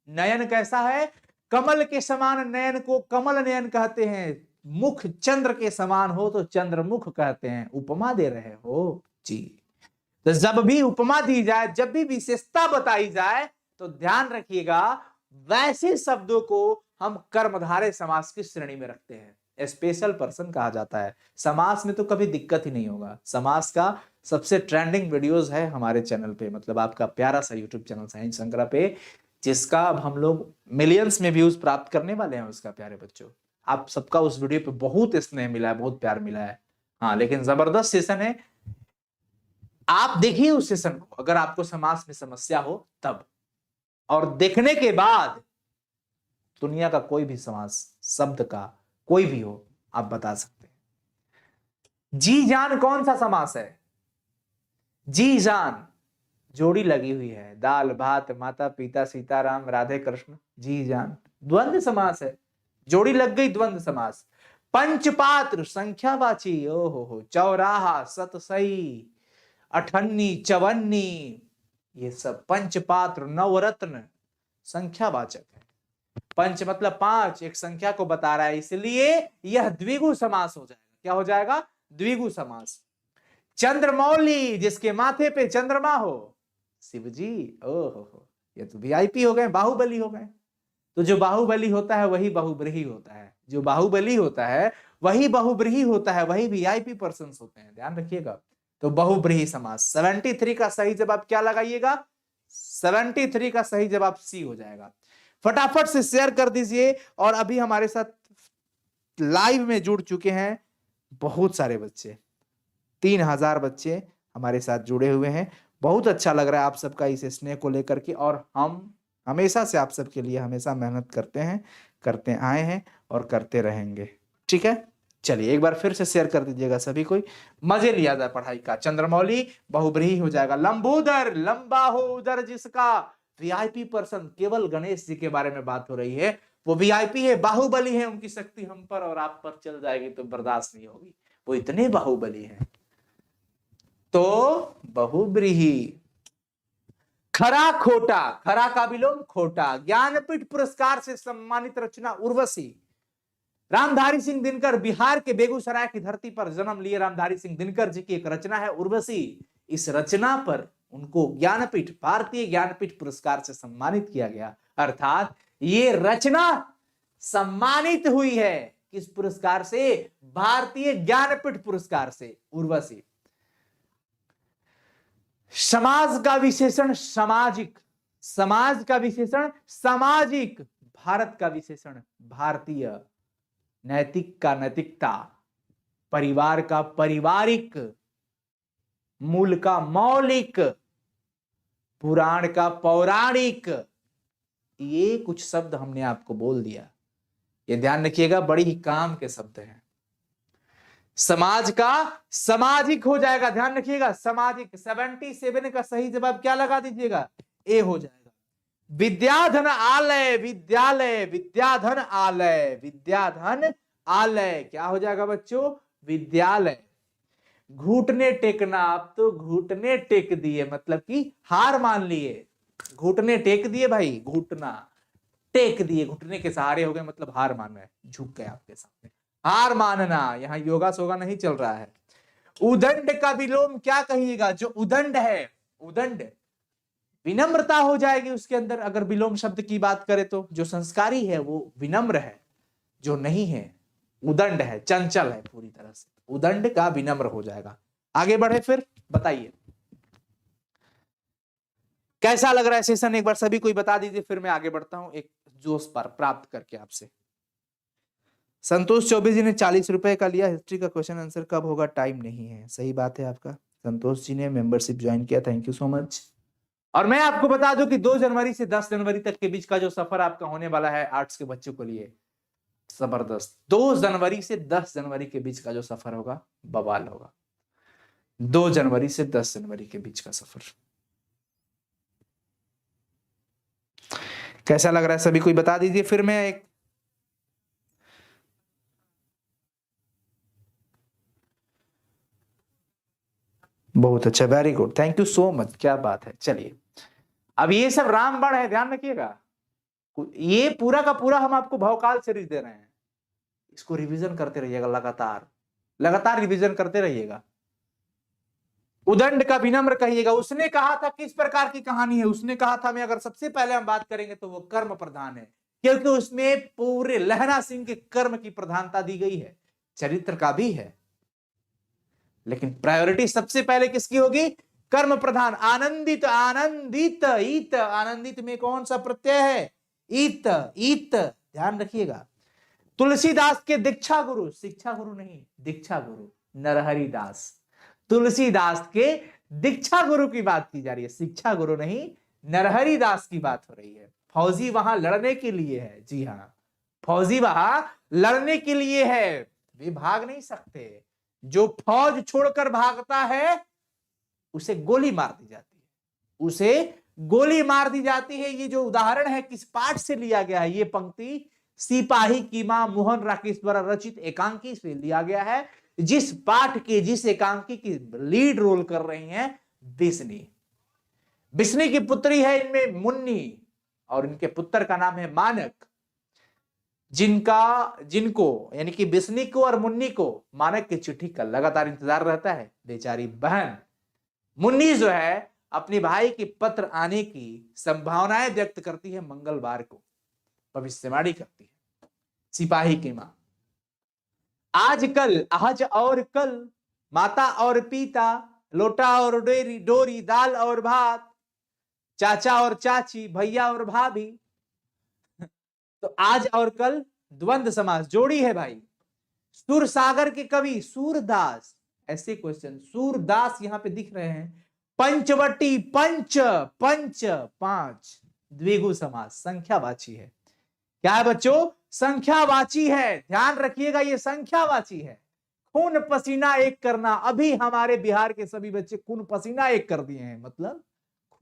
नयन कैसा है? कमल के समान नयन को कमल नयन कहते हैं। मुख चंद्र के समान हो तो चंद्रमुख कहते हैं। उपमा दे रहे हो जी। तो जब भी उपमा दी जाए, जब भी विशेषता बताई जाए तो ध्यान रखिएगा, वैसे शब्दों को हम कर्मधारय समास की श्रेणी में रखते हैं। स्पेशल पर्सन कहा जाता है। समास में तो कभी दिक्कत ही नहीं होगा। समास का सबसे ट्रेंडिंग वीडियोस है हमारे चैनल पे, मतलब आपका प्यारा सा यूट्यूब चैनल साइंस संग्रह पे, जिसका अब हम लोग मिलियंस में व्यूज प्राप्त करने वाले हैं उसका। प्यारे बच्चों, आप सबका उस वीडियो पे बहुत स्नेह मिला है, बहुत प्यार मिला है। हाँ, लेकिन जबरदस्त सेशन है, आप देखिए उस सेशन को अगर आपको समास में समस्या हो तब। और देखने के बाद दुनिया का कोई भी समास शब्द का कोई भी हो आप बता सकते हैं। जी जान कौन सा समास है? जी जान जोड़ी लगी हुई है, दाल भात माता पिता सीताराम राधे कृष्ण, जी जान द्वंद्व समास है। जोड़ी लग गई, द्वंद्व समास। पंचपात्र संख्यावाची, ओहो, चौराहा सतसई अठन्नी चवन्नी, ये सब पंचपात्र नवरत्न संख्यावाचक है। पंच मतलब पांच, एक संख्या को बता रहा है, इसलिए यह द्विगु समास हो जाएगा। क्या हो जाएगा? द्विगु समास। चंद्रमौली, जिसके माथे पे चंद्रमा हो, शिवजी, ओहो, ये तो वीआईपी हो गए, बाहुबली हो गए। तो जो बाहुबली होता है वही बहुब्रीही होता है, जो बाहुबली होता है वही बहुब्रीही होता है, वही वीआईपी पर्सन्स होते हैं, ध्यान रखिएगा। तो बहुब्रीही समास। 73 का सही जवाब क्या लगाइएगा? 73 का सही जवाब सी हो जाएगा। फटाफट से शेयर कर दीजिए। और अभी हमारे साथ लाइव में जुड़ चुके हैं बहुत सारे बच्चे, 3000 बच्चे हमारे साथ जुड़े हुए हैं। बहुत अच्छा लग रहा है आप सबका इस स्नेह को लेकर के, और हम हमेशा से आप सबके लिए हमेशा मेहनत करते हैं, करते आए हैं और करते रहेंगे। ठीक है, चलिए एक बार फिर से शेयर कर दीजिएगा सभी कोई, मजे लिया जाए पढ़ाई का। चंद्रमौली बहुब्रीही हो जाएगा। लंबोदर, लंबा हो उदर जिसका, वीआईपी पर्सन, केवल गणेश जी के बारे में बात हो रही है, वो वीआईपी है, बाहुबली है, उनकी शक्ति हम पर और आप पर चल जाएगी तो बर्दाश्त नहीं होगी, वो इतने बाहुबली हैं। तो बहुब्रीही। खरा खोटा, खरा का विलोम खोटा। ज्ञानपीठ पुरस्कार से सम्मानित रचना उर्वशी। रामधारी सिंह दिनकर, बिहार के बेगूसराय की धरती पर जन्म लिए रामधारी सिंह दिनकर जी की एक रचना है उर्वशी। इस रचना पर उनको ज्ञानपीठ, भारतीय ज्ञानपीठ पुरस्कार से सम्मानित किया गया। अर्थात ये रचना सम्मानित हुई है किस पुरस्कार से? भारतीय ज्ञानपीठ पुरस्कार से, उर्वशी। समाज का विशेषण सामाजिक, समाज का विशेषण सामाजिक, भारत का विशेषण भारतीय, नैतिक का नैतिकता, परिवार का पारिवारिक, मूल का मौलिक, पुराण का पौराणिक। ये कुछ शब्द हमने आपको बोल दिया। ये ध्यान रखिएगा, बड़ी ही काम के शब्द हैं। समाज का सामाजिक हो जाएगा, ध्यान रखिएगा, सामाजिक। 77 का सही जवाब क्या लगा दीजिएगा, ए हो जाएगा। विद्याधन आलय, विद्यालय, विद्याधन आलय, विद्याधन आलय क्या हो जाएगा बच्चों, विद्यालय। घुटने टेकना, आप तो घुटने टेक दिए, मतलब कि हार मान लिए। घुटने टेक दिए भाई, घुटना टेक दिए, घुटने के सहारे हो गए, मतलब हार मान रहे, झुक गए आपके सामने। हार मानना, यहां योगा सोगा नहीं चल रहा है। उदंड का विलोम क्या कहिएगा, जो उदंड है, उदंड विनम्रता हो जाएगी उसके अंदर। अगर विलोम शब्द की बात करें तो जो संस्कारी है वो विनम्र है, जो नहीं है उदंड है, चंचल है पूरी तरह से। उदंड का विनम्र हो जाएगा। आगे बढ़े फिर, बताइए कैसा लग रहा है सेशन, एक बार सभी कोई बता दीजिए, फिर मैं आगे बढ़ता हूं एक जोश पर प्राप्त करके आपसे। संतोष चौबे जी ने 40 रुपए का लिया। हिस्ट्री का क्वेश्चन आंसर कब होगा, टाइम नहीं है। सही बात है आपका, संतोष जी ने मेंबरशिप ज्वाइन किया, थैंक यू सो मच। और मैं आपको बता दूं कि 2 जनवरी से 10 जनवरी तक के बीच का जो सफर आपका होने वाला है आर्ट्स के बच्चों के लिए, जबरदस्त। 2 जनवरी से 10 जनवरी के बीच का जो सफर होगा बवाल होगा। 2 जनवरी से 10 जनवरी के बीच का सफर कैसा लग रहा है, सभी कोई बता दीजिए, फिर मैं एक बहुत अच्छा, very good, thank you so much, क्या बात है। चलिए, अब ये सब रामबाण है, ध्यान रखिएगा। ये पूरा का पूरा हम आपको भवकाल सीरीज दे रहे हैं, इसको रिवीजन करते रहिएगा, लगातार लगातार रिवीजन करते रहिएगा। उदंड का विनम्र कहिएगा। उसने कहा था, किस प्रकार की कहानी है, उसने कहा था, मैं अगर सबसे पहले हम बात करेंगे तो वो कर्म प्रधान है, क्योंकि उसमें पूरे लहरा सिंह के कर्म की प्रधानता दी गई है। चरित्र का भी है, लेकिन प्रायोरिटी सबसे पहले किसकी होगी, कर्म प्रधान। आनंदित, आनंदित, इत, आनंदित में कौन सा प्रत्यय है, इत, इत, ध्यान रखिएगा। तुलसीदास के दीक्षा गुरु, शिक्षा गुरु नहीं, दीक्षा गुरु नरहरि दास। तुलसीदास के दीक्षा गुरु की बात की जा रही है, शिक्षा गुरु नहीं, नरहरि दास की बात हो रही है। फौजी वहां लड़ने के लिए है, जी हाँ, फौजी वहां लड़ने के लिए है, वे भाग नहीं सकते। जो फौज छोड़कर भागता है उसे गोली मार दी जाती है, उसे गोली मार दी जाती है। ये जो उदाहरण है किस पाठ से लिया गया है, ये पंक्ति सिपाही की मां मोहन राकेश द्वारा रचित एकांकी से लिया गया है, जिस पाठ की, जिस एकांकी की लीड रोल कर रही हैं बिस्नी। बिस्नी की पुत्री है इनमें मुन्नी, और इनके पुत्र का नाम है मानक। जिनको यानी कि बिस्नी को और मुन्नी को मानक की चिट्ठी का लगातार इंतजार रहता है। बेचारी बहन मुन्नी जो है अपने भाई के पत्र आने की संभावनाएं व्यक्त करती है, मंगलवार को भविष्यवाणी करती है। सिपाही की मां, आज कल, आज और कल, माता और पिता, लोटा और डोरी, डोरी, दाल और भात, चाचा और चाची, भैया और भाभी। तो आज और कल द्वंद्व समास, जोड़ी है भाई। सुर सागर के कवि सूरदास, ऐसे क्वेश्चन सूरदास यहां पे दिख रहे हैं। पंचवटी, पंच, पंच 5, द्विगु समास, संख्यावाची है। क्या है बच्चों, संख्यावाची है, ध्यान रखिएगा, ये संख्यावाची है। खून पसीना एक करना, अभी हमारे बिहार के सभी बच्चे खून पसीना एक कर दिए हैं, मतलब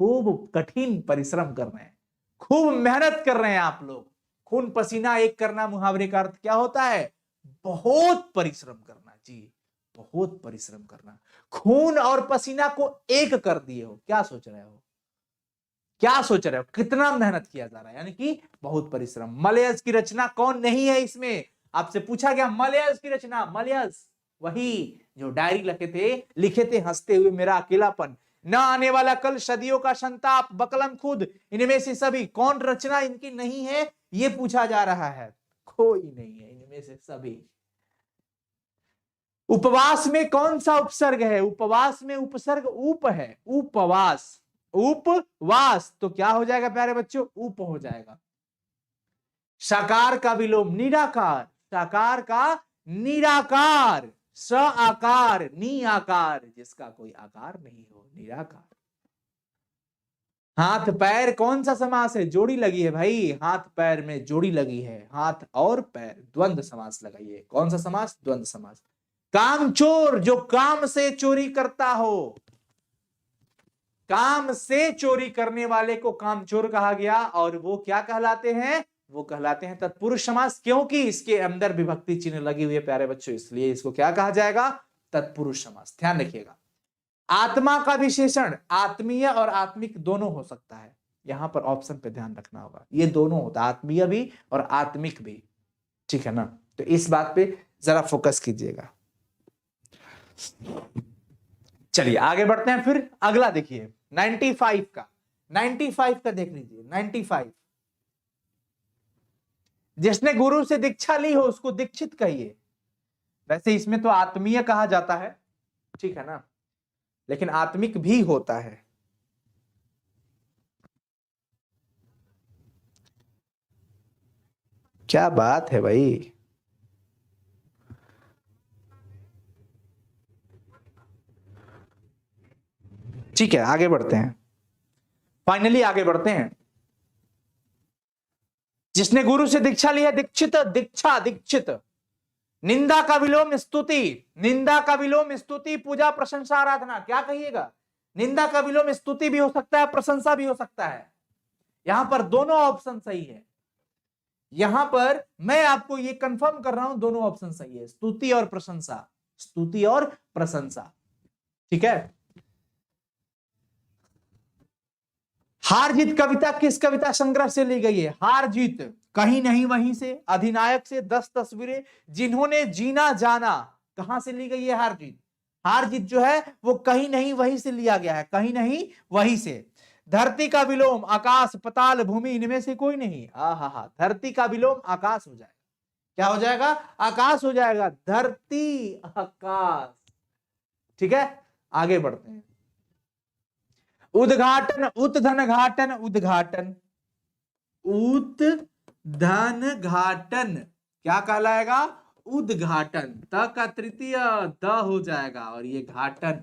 खूब कठिन परिश्रम कर रहे हैं, खूब मेहनत कर रहे हैं आप लोग। खून पसीना एक करना मुहावरे का अर्थ क्या होता है, बहुत परिश्रम करना, जी बहुत परिश्रम करना। खून और पसीना को एक कर दिए हो, क्या सोच रहे हो, क्या सोच रहे हो, कितना मेहनत किया जा रहा है, यानी कि बहुत परिश्रम। मलयज की रचना कौन नहीं है इसमें, आपसे पूछा गया मलयज की रचना, मलयज वही जो डायरी लिखे थे हंसते हुए मेरा अकेलापन, न आने वाला कल, सदियों का संताप, बकलम खुद, इनमें से सभी कौन रचना इनकी नहीं है, ये पूछा जा रहा है। कोई नहीं है इनमें से सभी। उपवास में कौन सा उपसर्ग है, उपवास में उपसर्ग उप है, उपवास, उपवास, तो क्या हो जाएगा प्यारे बच्चों, उप हो जाएगा। साकार का विलोम निराकार, साकार का निराकार, स आकार, नी आकार, जिसका कोई आकार नहीं हो, निराकार। हाथ पैर कौन सा समास है? जोड़ी लगी है भाई, हाथ पैर में जोड़ी लगी है, हाथ और पैर, द्वंद्व समास लगाइए। कौन सा समास? द्वंद्व समास। कामचोर, जो काम से चोरी करता हो, काम से चोरी करने वाले को कामचोर कहा गया, और वो क्या कहलाते हैं? वो कहलाते हैं तत्पुरुष समास, क्योंकि इसके अंदर विभक्ति चिन्ह लगी हुई है प्यारे बच्चों, इसलिए इसको क्या कहा जाएगा? तत्पुरुष समास। ध्यान रखिएगा। आत्मा का विशेषण आत्मीय और आत्मिक दोनों हो सकता है, यहां पर ऑप्शन पे ध्यान रखना होगा, ये दोनों होता है, आत्मीय भी और आत्मिक भी, ठीक है ना? तो इस बात पे जरा फोकस कीजिएगा। चलिए आगे बढ़ते हैं। फिर अगला देखिए 95 का, 95 का देख लीजिए। 95, जिसने गुरु से दीक्षा ली हो उसको दीक्षित कहिए। वैसे इसमें तो आत्मीय कहा जाता है, ठीक है ना, लेकिन आत्मिक भी होता है। क्या बात है भाई, ठीक है आगे बढ़ते हैं, फाइनली आगे बढ़ते हैं। जिसने गुरु से दीक्षा ली है, दीक्षित, दीक्षा, दीक्षित। निंदा का विलोम स्तुति, निंदा का विलोम स्तुति, पूजा प्रशंसा आराधना, क्या कहिएगा? निंदा का विलोम स्तुति भी हो सकता है, प्रशंसा भी हो सकता है। यहां पर दोनों ऑप्शन सही है। यहां पर मैं आपको ये कंफर्म कर रहा हूं, दोनों ऑप्शन सही है, स्तुति और प्रशंसा, स्तुति और प्रशंसा, ठीक है। हार जीत कविता किस कविता संग्रह से ली गई है? हार जीत कहीं नहीं वहीं से, अधिनायक से, 10 तस्वीरें, जिन्होंने जीना जाना, कहां से ली गई है हार जीत? हार जीत जो है वो कहीं नहीं वहीं से लिया गया है, कहीं नहीं वहीं से। धरती का विलोम आकाश, पताल, भूमि, इनमें से कोई नहीं। हा, धरती का विलोम आकाश हो जाएगा। क्या हो जाएगा? आकाश हो जाएगा, धरती आकाश, ठीक है। आगे बढ़ते हैं। उद्घाटन, उत्धन घाटन, उद्घाटन, उत्धन घाटन क्या कहलाएगा? उद्घाटन। त का तृतीय द हो जाएगा, और ये घाटन,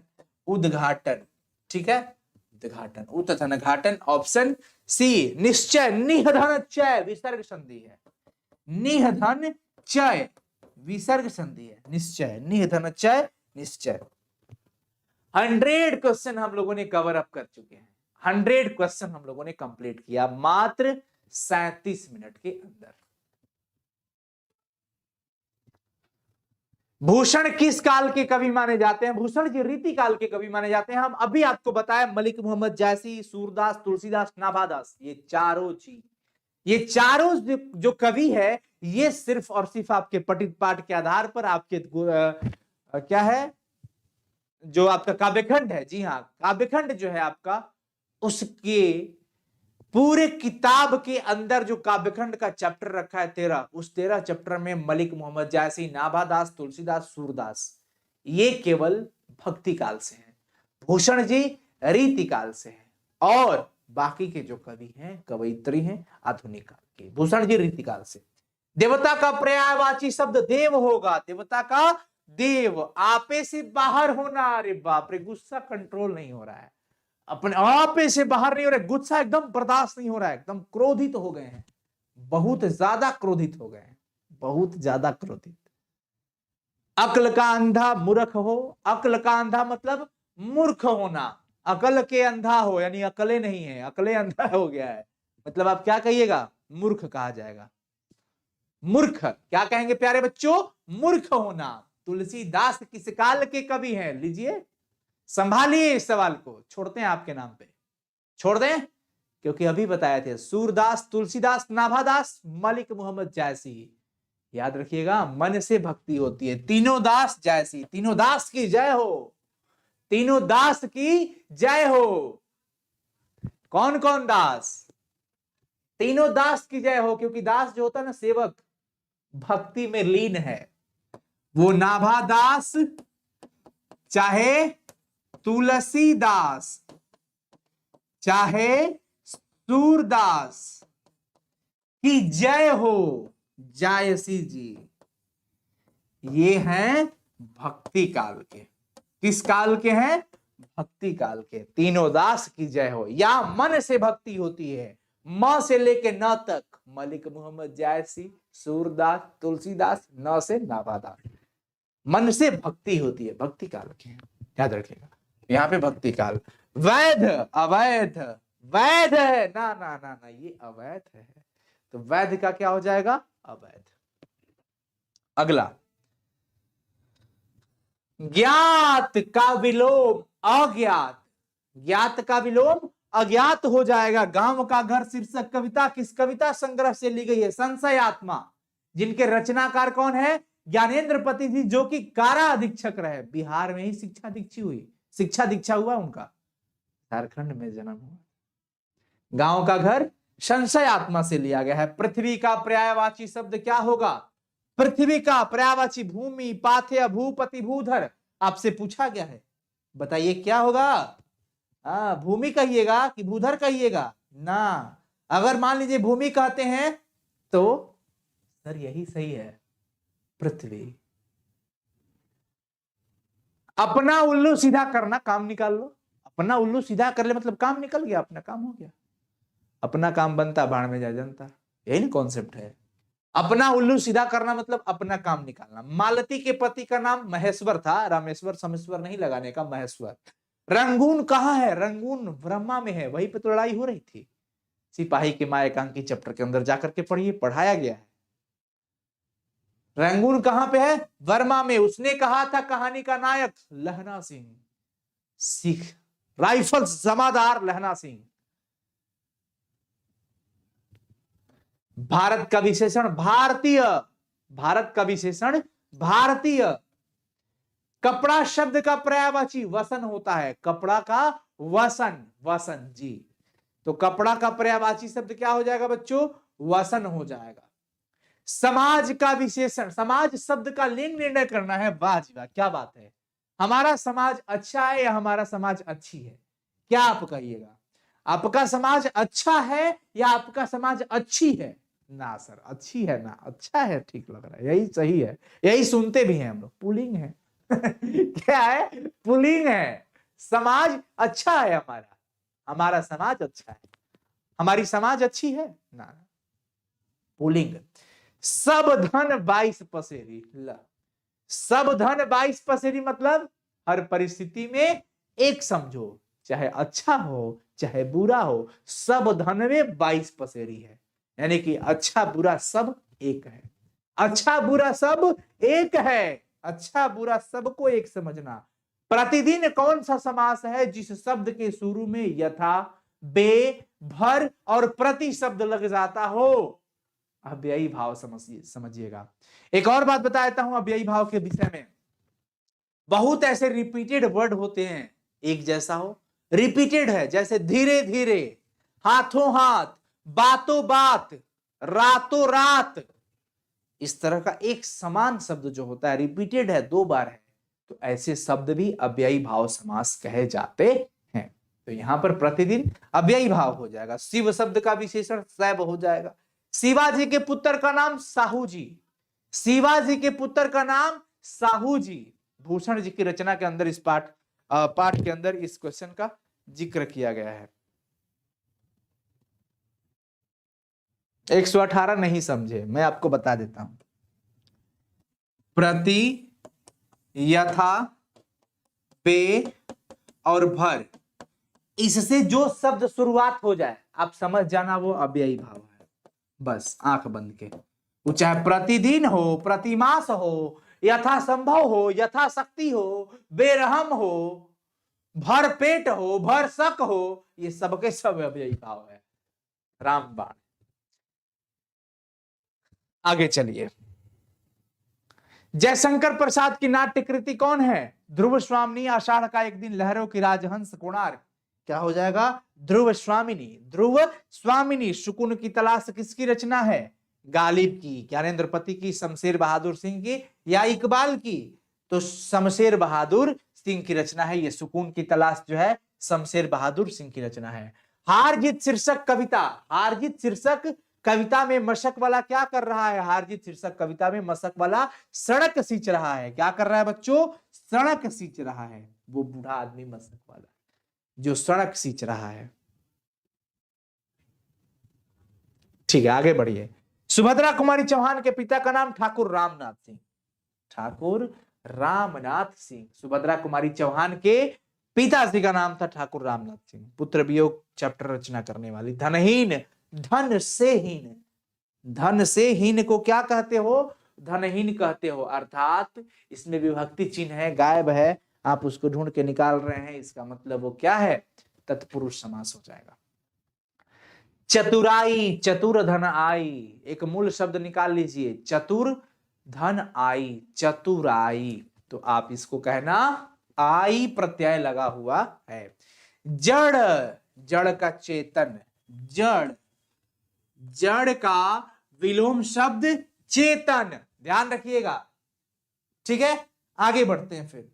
उद्घाटन, ठीक है, उद्घाटन, उत्धन घाटन। ऑप्शन सी निश्चय, निहधन चय विसर्ग संधि है, निहधन चय विसर्ग संधि है, निश्चय, निहधन चय निश्चय। 100 क्वेश्चन हम लोगों ने कवर अप कर चुके हैं, 100 क्वेश्चन हम लोगों ने कंप्लीट किया मात्र 37 मिनट के अंदर। भूषण किस काल के कवि माने जाते हैं? भूषण जी रीति काल के कवि माने जाते हैं। हम अभी आपको बताया मलिक मोहम्मद जायसी, सूरदास, तुलसीदास, नाभादास, ये चारों चीज, ये चारों जो कवि है, ये सिर्फ और सिर्फ आपके पठित पाठ के आधार पर आपके क्या है, जो आपका काव्यखंड है, जी हाँ, काव्यखंड जो है आपका, उसके पूरे किताब के अंदर जो काव्यखंड का चैप्टर रखा है 13, उस 13 चैप्टर में मलिक मोहम्मद जायसी, नाभादास, तुलसीदास, सूरदास, ये केवल भक्ति काल से हैं। भूषण जी रीति काल से हैं, और बाकी के जो कवि हैं, कवयित्री हैं, आधुनिक काल के। भूषण जी रीति काल से। देवता का पर्यायवाची शब्द देव होगा, देवता का देव, आपे से बाहर होना। अरे बाप रे, गुस्सा कंट्रोल नहीं हो रहा है, अपने आपे से बाहर नहीं हो रहा है, गुस्सा एकदम बर्दाश्त नहीं हो रहा है, एकदम क्रोधित हो गए हैं, बहुत ज्यादा क्रोधित हो गए हैं, बहुत ज्यादा क्रोधित। अक्ल का अंधा मूर्ख हो, अक्ल का अंधा मतलब मूर्ख होना, अकल के अंधा हो यानी अकले नहीं है, अकले अंधा हो गया है, मतलब आप क्या कहिएगा? मूर्ख कहा जाएगा। मूर्ख क्या कहेंगे प्यारे बच्चों? मूर्ख होना। तुलसीदास किस काल के कवि हैं? लीजिए संभालिए इस सवाल को, छोड़ते हैं आपके नाम पे, छोड़ दें, क्योंकि अभी बताए थे सूरदास, तुलसीदास, नाभादास, मलिक मोहम्मद जायसी। याद रखिएगा, मन से भक्ति होती है। तीनों दास जायसी, तीनों दास की जय हो, तीनों दास की जय हो। कौन कौन दास? तीनों दास की जय हो, क्योंकि दास जो होता है ना, सेवक, भक्ति में लीन है। वो नाभादास चाहे तुलसीदास चाहे सूरदास की जय हो, जायसी जी, ये हैं भक्ति काल के। किस काल के हैं? भक्ति काल के। तीनों दास की जय हो, या मन से भक्ति होती है, म से लेके न तक, मलिक मोहम्मद जायसी, सूरदास, तुलसीदास, न से नाभादास। मन से भक्ति होती है, भक्ति काल के, याद रखिएगा। यहाँ पे भक्ति काल। वैध अवैध, वैध है ना ना ना ना, ये अवैध है, तो वैध का क्या हो जाएगा? अवैध। अगला, ज्ञात का विलोम अज्ञात, ज्ञात का विलोम अज्ञात हो जाएगा। गांव का घर शीर्षक कविता किस कविता संग्रह से ली गई है? संशय आत्मा, जिनके रचनाकार कौन है? ज्ञानेन्द्र पति जी, जो कि कारा अधीक्षक रहे। बिहार में ही शिक्षा दीक्षा हुआ उनका, झारखंड में जन्म हुआ। गांव का घर संशय आत्मा से लिया गया है। पृथ्वी का पर्यायवाची शब्द क्या होगा? पृथ्वी का पर्यायवाची भूमि, पाथेय, भूपति, भूधर। आपसे पूछा गया है, बताइए क्या होगा? भूमि कहिएगा कि भूधर कहिएगा ना? अगर मान लीजिए भूमि कहते हैं तो सर यही सही है, पृथ्वी। अपना उल्लू सीधा करना, काम निकाल लो। अपना उल्लू सीधा कर ले मतलब काम निकल गया, अपना काम हो गया। अपना काम बनता, भाड़ में जा जनता, यही ना कॉन्सेप्ट है। अपना उल्लू सीधा करना मतलब अपना काम निकालना। मालती के पति का नाम महेश्वर था, रामेश्वर समेश्वर नहीं लगाने का, महेश्वर। रंगून कहाँ है? रंगून ब्रह्मा में है, वहीं पे तो लड़ाई हो रही थी। सिपाही के माँ एकांकी चैप्टर के अंदर जाकर के पढ़िए, पढ़ाया गया है। रंगून कहां पे है? वर्मा में। उसने कहा था कहानी का नायक लहना सिंह, सिख राइफल्स जमादार लहना सिंह। भारत का विशेषण भारतीय, भारत का विशेषण भारतीय। कपड़ा शब्द का पर्यायवाची वसन होता है, कपड़ा का वसन, वसन जी। तो कपड़ा का पर्यायवाची शब्द क्या हो जाएगा बच्चों? वसन हो जाएगा। समाज का विशेषण, समाज शब्द का लिंग निर्णय करना है। वाह जी वाह, क्या बात है। हमारा समाज अच्छा है या हमारा समाज अच्छी है? क्या आप कहिएगा? आपका समाज अच्छा है या आपका समाज अच्छी है? ना सर, अच्छी है ना, अच्छा है, ठीक लग रहा है, यही सही है, यही सुनते भी हैं हम लोग। पुलिंग है क्या है? पुलिंग है। समाज अच्छा है हमारा, हमारा समाज अच्छा है, हमारी समाज अच्छी है ना, पुलिंग। सब धन 22 पसेरी, सब धन 22 पसेरी मतलब हर परिस्थिति में एक समझो, चाहे अच्छा हो चाहे बुरा हो, सब धन में 22 पसेरी है। यानी कि अच्छा बुरा सब एक है, अच्छा बुरा सब एक है, अच्छा बुरा सबको एक समझना। प्रतिदिन कौन सा समास है जिस शब्द के शुरू में यथा, बे, भर और प्रति शब्द लग जाता हो? अव्ययी भाव समझिएगा। एक और बात बता देता हूं अव्ययी भाव के विषय में। बहुत ऐसे रिपीटेड वर्ड होते हैं, एक जैसा हो, रिपीटेड है, जैसे धीरे धीरे, हाथों हाथ, बातों बात, रातों रात। इस तरह का एक समान शब्द जो होता है, रिपीटेड है, 2 बार है, तो ऐसे शब्द भी अव्ययी भाव समास कहे जाते हैं। तो यहां पर प्रतिदिन अव्ययी भाव हो जाएगा। शिव शब्द का विशेषण शैव हो जाएगा। शिवाजी के पुत्र का नाम साहू जी, शिवाजी के पुत्र का नाम साहू जी। भूषण जी की रचना के अंदर इस पाठ के अंदर इस क्वेश्चन का जिक्र किया गया है। 118 नहीं समझे, मैं आपको बता देता हूं। प्रति, यथा, पे और भर, इससे जो शब्द शुरुआत हो जाए आप समझ जाना वो अव्ययी भाव है। बस आंख बंद के, वो चाहे प्रतिदिन हो, प्रतिमास हो, यथा संभव हो, यथा शक्ति हो, बेरहम हो, भर पेट हो, भर शक हो, ये सबके सब अव्ययी भाव है। रामबाण। आगे चलिए। जयशंकर प्रसाद की नाट्य कृति कौन है? ध्रुव स्वामिनी, आषाढ़ का एक दिन, लहरों की राजहंस, कोणार्क। क्या हो जाएगा? ध्रुव स्वामिनी, ध्रुव स्वामिनी। सुकून की तलाश किसकी रचना है? गालिब की, ज्ञानेन्द्र पति की, शमशेर बहादुर सिंह की या इकबाल की? तो शमशेर बहादुर सिंह की रचना है ये सुकून की तलाश, जो है शमशेर बहादुर सिंह की रचना है। हार जीत शीर्षक कविता, हार जीत शीर्षक कविता में मशक वाला क्या कर रहा है? हार जीत शीर्षक कविता में मशक वाला सड़क सींच रहा है। क्या कर रहा है बच्चों? सड़क सींच रहा है। वो बूढ़ा आदमी मशक वाला जो सड़क सींच रहा है। ठीक है, आगे बढ़िए। सुभद्रा कुमारी चौहान के पिता का नाम ठाकुर रामनाथ सिंह। ठाकुर रामनाथ सिंह, सुभद्रा कुमारी चौहान के पिताजी का नाम था ठाकुर रामनाथ सिंह। पुत्र वियोग चैप्टर रचना करने वाली। धनहीन, धन से हीन, धन से हीन को क्या कहते हो? धनहीन कहते हो। अर्थात इसमें विभक्ति चिन्ह है, गायब है, आप उसको ढूंढ के निकाल रहे हैं, इसका मतलब वो क्या है? तत्पुरुष समास हो जाएगा। चतुराई, चतुर धन आई, एक मूल शब्द निकाल लीजिए, चतुर धन आई, चतुराई। तो आप इसको कहना आई प्रत्यय लगा हुआ है। जड़, जड़ का चेतन, जड़, जड़ का विलोम शब्द चेतन, ध्यान रखिएगा। ठीक है, आगे बढ़ते हैं फिर।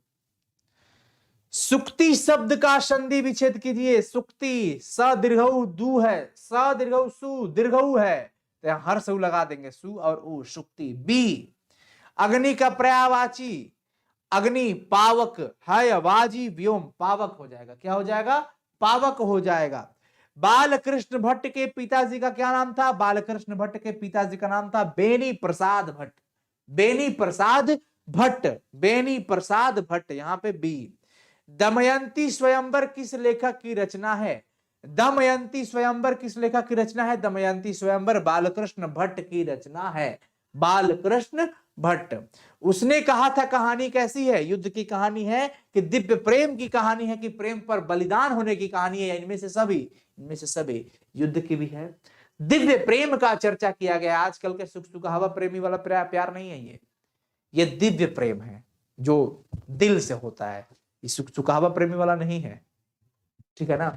सुक्ति शब्द का संधि विच्छेद कीजिए। सुक्ति, स दीर्घऊ दू है, स दीर्घऊ सु, दीर्घऊ है तो यहां हर सु लगा देंगे, सु और उ, सुक्ति। बी, अग्नि का पर्यायवाची, अग्नि पावक है, वाजी व्योम, पावक हो जाएगा। क्या हो जाएगा? पावक हो जाएगा। बालकृष्ण भट्ट के पिताजी का क्या नाम था? बालकृष्ण भट्ट के पिताजी का नाम था बेनी प्रसाद भट्ट। बेनी प्रसाद भट्ट, बेनी प्रसाद भट्ट, यहां पे बी। दमयंती स्वयंवर किस लेखक की रचना है? दमयंती स्वयंवर किस लेखक की रचना है? दमयंती स्वयंवर बालकृष्ण भट्ट की रचना है। बालकृष्ण भट्ट। उसने कहा था कहानी कैसी है? युद्ध की कहानी है कि दिव्य प्रेम की कहानी है कि प्रेम पर बलिदान होने की कहानी है? इनमें से सभी, इनमें से सभी। युद्ध की भी है, दिव्य प्रेम का चर्चा किया गया। आजकल के सुख सुखावा प्रेमी वाला प्यार नहीं है, ये दिव्य प्रेम है जो दिल से होता है, ये सुख सुखावा प्रेमी वाला नहीं है। ठीक है ना?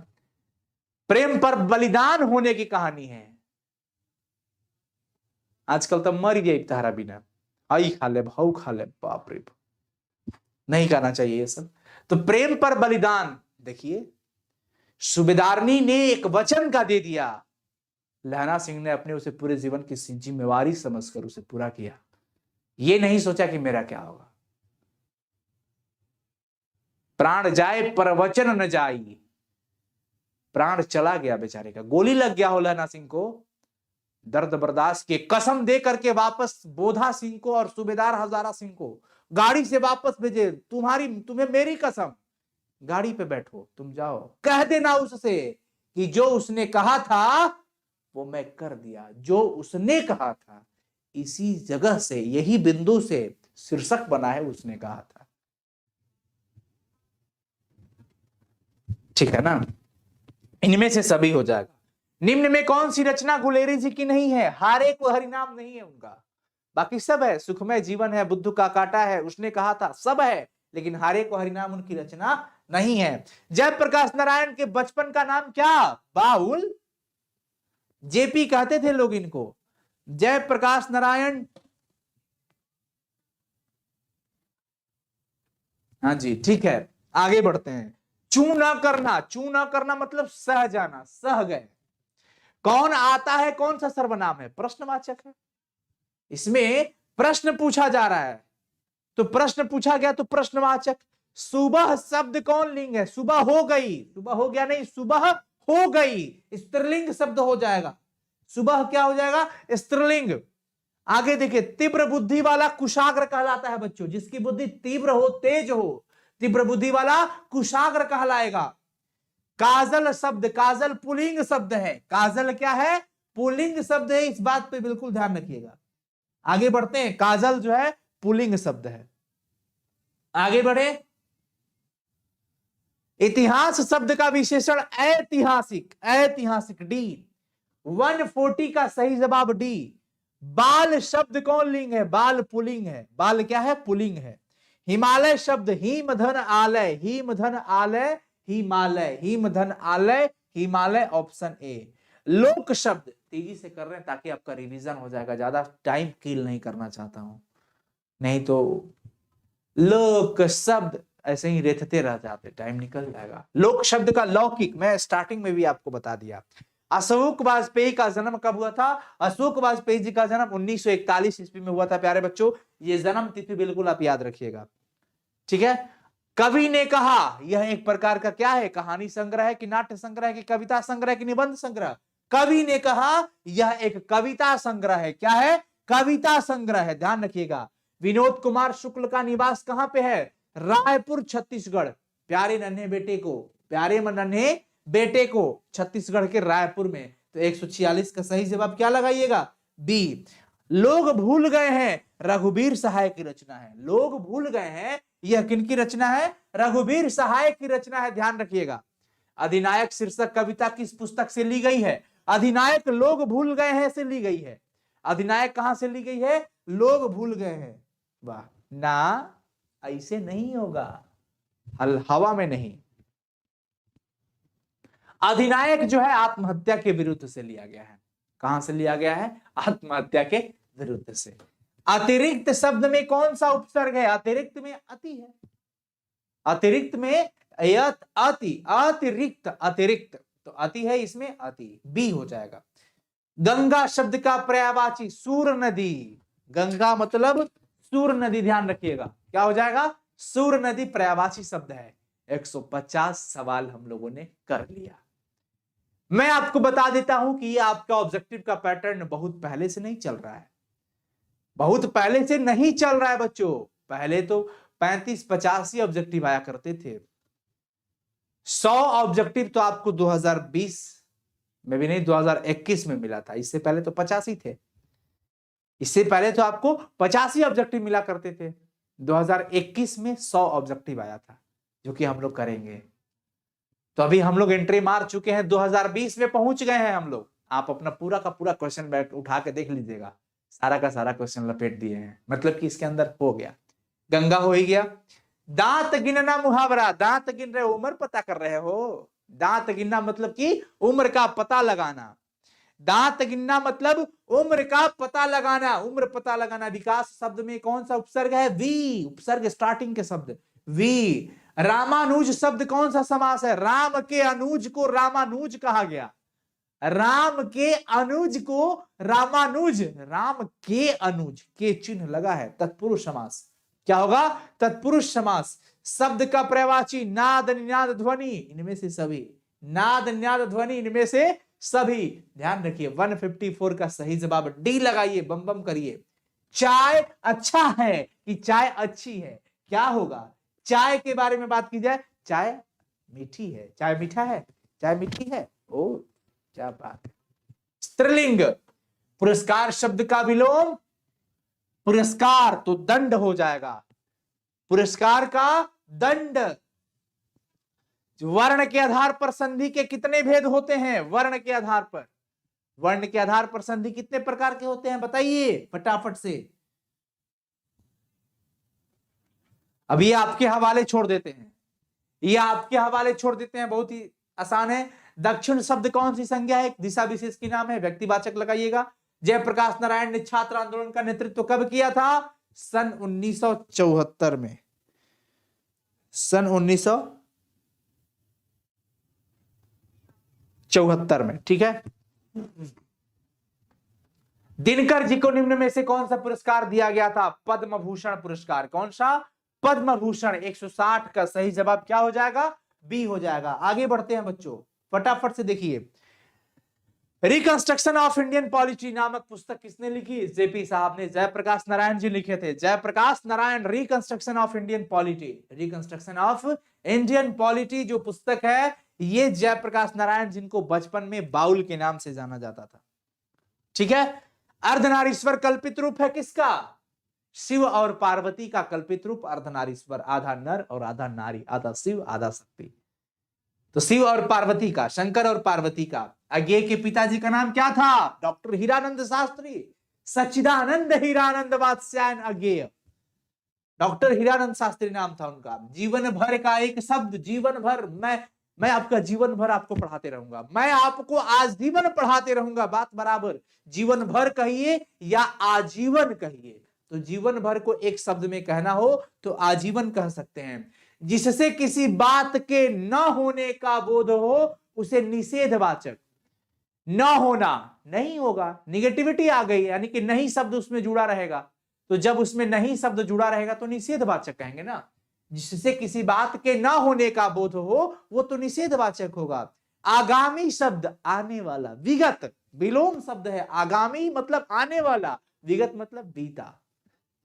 प्रेम पर बलिदान होने की कहानी है। आजकल तो मर गए तारा बिना, आई खा ले, भाऊ खा ले, बाप रे, नहीं करना चाहिए ये सब। तो प्रेम पर बलिदान, देखिए सूबेदारनी ने एक वचन का दे दिया, लहना सिंह ने अपने उसे पूरे जीवन की जिम्मेवारी समझकर उसे पूरा किया। ये नहीं सोचा कि मेरा क्या होगा। प्राण जाए पर वचन न जाई, प्राण चला गया बेचारे का, गोली लग गया हो लहना सिंह को, दर्द बर्दाश्त के कसम दे करके वापस बोधा सिंह को और सूबेदार हजारा सिंह को गाड़ी से वापस भेजे। तुम्हें मेरी कसम, गाड़ी पे बैठो, तुम जाओ, कह देना उससे कि जो उसने कहा था वो मैं कर दिया। जो उसने कहा था, इसी जगह से, यही बिंदु से शीर्षक बना है, उसने कहा था। ठीक है ना? इनमें से सभी हो जाएगा। निम्न में कौन सी रचना गुलेरी जी की नहीं है? हारे को हरिनाम नहीं है उनका, बाकी सब है। सुखमय जीवन है, बुद्धू का काटा है, उसने कहा था, सब है, लेकिन हारे को हरिनाम उनकी रचना नहीं है। जयप्रकाश नारायण के बचपन का नाम क्या? बाउल। जेपी कहते थे लोग इनको, जयप्रकाश नारायण। हाँ जी, ठीक है, आगे बढ़ते हैं। चू न करना, चू न करना मतलब सह जाना, सह गए। कौन आता है, कौन सा सर्वनाम है? प्रश्नवाचक है। इसमें प्रश्न पूछा जा रहा है, तो प्रश्न पूछा गया तो प्रश्नवाचक। सुबह शब्द कौन लिंग है? सुबह हो गई, सुबह हो गया नहीं, सुबह हो गई स्त्रीलिंग शब्द हो जाएगा। सुबह क्या हो जाएगा? स्त्रीलिंग। आगे देखिए, तीव्र बुद्धि वाला कुशाग्र कहलाता है बच्चों। जिसकी बुद्धि तीव्र हो, तेज हो, तीव्र बुद्धि वाला कुशाग्र कहलाएगा। काजल शब्द, काजल पुल्लिंग शब्द है। काजल क्या है? पुल्लिंग शब्द है, इस बात पे बिल्कुल ध्यान रखिएगा। आगे बढ़ते हैं, काजल जो है पुल्लिंग शब्द है। आगे बढ़े, इतिहास शब्द का विशेषण ऐतिहासिक, ऐतिहासिक डी। 140 का सही जवाब डी। बाल शब्द कौन लिंग है? बाल पुल्लिंग है। बाल क्या है? पुल्लिंग है। हिमालय शब्द हिमधन आलय, हिमधन आलय, हिमालय, हिमधन आलय, हिमालय, ऑप्शन ए। लोक शब्द, तेजी से कर रहे हैं ताकि आपका रिवीजन हो जाएगा, ज्यादा टाइम किल नहीं करना चाहता हूं, नहीं तो लोक शब्द ऐसे ही रेतते रह जाते, टाइम निकल जाएगा। लोक शब्द का लौकिक, मैं स्टार्टिंग में भी आपको बता दिया। अशोक वाजपेयी का जन्म कब हुआ था? अशोक वाजपेयी जी का जन्म 1941 ईस्वी में हुआ था प्यारे बच्चों। ये जन्म तिथि बिल्कुल आप याद रखिएगा, ठीक है? कवि ने कहा, यह एक प्रकार का क्या है, कहानी संग्रह है कि नाट्य संग्रह है कि कविता संग्रह कि निबंध संग्रह? कवि ने कहा यह एक कविता संग्रह है। क्या है? कविता संग्रह है, ध्यान रखिएगा। विनोद कुमार शुक्ल का निवास कहां पे है? रायपुर छत्तीसगढ़। प्यारे नन्हे बेटे को छत्तीसगढ़ के रायपुर में। तो 146 का सही जवाब क्या लगाइएगा? बी। लोग भूल गए हैं रघुवीर सहाय की रचना है। लोग भूल गए हैं, यह किनकी रचना है? रघुवीर सहाय की रचना है, ध्यान रखिएगा। अधिनायक शीर्षक कविता किस पुस्तक से ली गई है? अधिनायक लोग भूल गए हैं से ली गई है। अधिनायक कहां से ली गई है? लोग भूल गए हैं। वाह ना, ऐसे नहीं होगा, हवा में नहीं। अधिनायक जो है आत्महत्या के विरुद्ध से लिया गया है। कहां से लिया गया है? आत्महत्या के विरुद्ध से। अतिरिक्त शब्द में कौन सा उपसर्ग है? अतिरिक्त में अति है। अतिरिक्त में अतिरिक्त तो अति है, इसमें अति, बी हो जाएगा। गंगा शब्द का पर्यायवाची सूर नदी। गंगा मतलब सूर नदी, ध्यान रखिएगा। क्या हो जाएगा? सूर नदी पर्यायवाची शब्द है। 150 सवाल हम लोगों ने कर लिया। मैं आपको बता देता हूं कि ये आपका ऑब्जेक्टिव का पैटर्न बहुत पहले से नहीं चल रहा है, बहुत पहले से नहीं चल रहा है बच्चों। पहले तो 35-50 ही ऑब्जेक्टिव आया करते थे। 100 ऑब्जेक्टिव तो आपको 2020 में भी नहीं, 2021 में मिला था। इससे पहले तो 50 ही थे। इससे पहले तो आपको 50 ही ऑब्जेक्टिव मिला करते थे। 2021 में 100 ऑब्जेक्टिव आया था, जो कि हम लोग करेंगे। तो अभी हम लोग एंट्री मार चुके हैं, 2020 में पहुंच गए हैं हम लोग। आप अपना पूरा का पूरा क्वेश्चन बैक उठा के देख लीजिएगा, सारा का सारा क्वेश्चन लपेट दिए हैं। मतलब कि इसके अंदर हो गया, गंगा हो ही गया। दांत गिनना मुहावरा, दांत गिन रहे हो, उम्र पता कर रहे हो। दांत गिनना मतलब कि उम्र का पता लगाना। दांत गिनना मतलब उम्र का पता लगाना, उम्र पता लगाना। विकास शब्द में कौन सा उपसर्ग है? वी, उपसर्ग स्टार्टिंग के शब्द वी। रामानुज शब्द कौन सा समास है? राम के अनुज को रामानुज कहा गया। राम के अनुज को रामानुज, राम के अनुज, के चिन्ह लगा है, तत्पुरुष समास। क्या होगा? तत्पुरुष समास। शब्द का पर्यायवाची नाद निनाद ध्वनि, इनमें से सभी। नाद निनाद ध्वनि, इनमें से सभी। ध्यान रखिए, 154 का सही जवाब डी लगाइए, बम बम करिए। चाय अच्छा है कि चाय अच्छी है? क्या होगा? चाय के बारे में बात की जाए, चाय मीठी है। चाय मीठा है? चाय मीठी है? ओ क्या बात है। स्त्रीलिंग। पुरस्कार शब्द का विलोम पुरस्कार, तो दंड हो जाएगा। पुरस्कार का दंड। वर्ण के आधार पर संधि के कितने भेद होते हैं? वर्ण के आधार पर, वर्ण के आधार पर संधि कितने प्रकार के होते हैं बताइए फटाफट से। अब ये आपके हवाले छोड़ देते हैं, ये आपके हवाले छोड़ देते हैं, बहुत ही आसान है। दक्षिण शब्द कौन सी संज्ञा है? दिशा विशेष की नाम है, व्यक्तिवाचक लगाइएगा। जयप्रकाश नारायण ने छात्र आंदोलन का नेतृत्व कब किया था? सन 1974 में। सन 1974 में, ठीक है। दिनकर जी को निम्न में से कौन सा पुरस्कार दिया गया था? पद्म भूषण पुरस्कार। कौन सा? पद्म भूषण। 160 का सही जवाब क्या हो जाएगा? बी हो जाएगा। आगे बढ़ते हैं बच्चों, फटाफट से देखिए। रिकंस्ट्रक्शन ऑफ इंडियन पॉलिटी नामक पुस्तक किसने लिखी? जेपी साहब ने। जयप्रकाश नारायण जी लिखे थे। Jayaprakash Narayan, reconstruction of Indian polity. Reconstruction of Indian polity जो पुस्तक है, ये जयप्रकाश नारायण जिनको बचपन में बाउल के नाम से जाना जाता था, ठीक है। अर्धनारीश्वर कल्पित रूप है किसका? शिव और पार्वती का कल्पित रूप अर्धनारीश्वर, आधा नर और आधा नारी, आधा शिव आधा शक्ति। तो शिव और पार्वती का, शंकर और पार्वती का। अज्ञेय के पिताजी का नाम क्या था? डॉक्टर हीरानंद शास्त्री, सच्चिदानंद हीरानंद वात्स्यायन अज्ञेय। डॉक्टर हीरानंद शास्त्री नाम था उनका। जीवन भर का एक शब्द, जीवन भर, मैं आपका जीवन भर आपको पढ़ाते रहूंगा, मैं आपको आजीवन पढ़ाते रहूंगा, बात बराबर। जीवन भर कहिए या आजीवन कहिए, तो जीवन भर को एक शब्द में कहना हो तो आजीवन कह सकते हैं। जिससे किसी बात के न होने का बोध हो उसे निषेधवाचक। न होना, नहीं होगा, निगेटिविटी आ गई, यानी कि नहीं शब्द उसमें जुड़ा रहेगा, तो जब उसमें नहीं शब्द जुड़ा रहेगा तो निषेधवाचक कहेंगे ना। जिससे किसी बात के ना होने का बोध हो, वो तो निषेधवाचक होगा। आगामी शब्द आने वाला, विगत विलोम शब्द है। आगामी मतलब आने वाला, विगत मतलब बीता।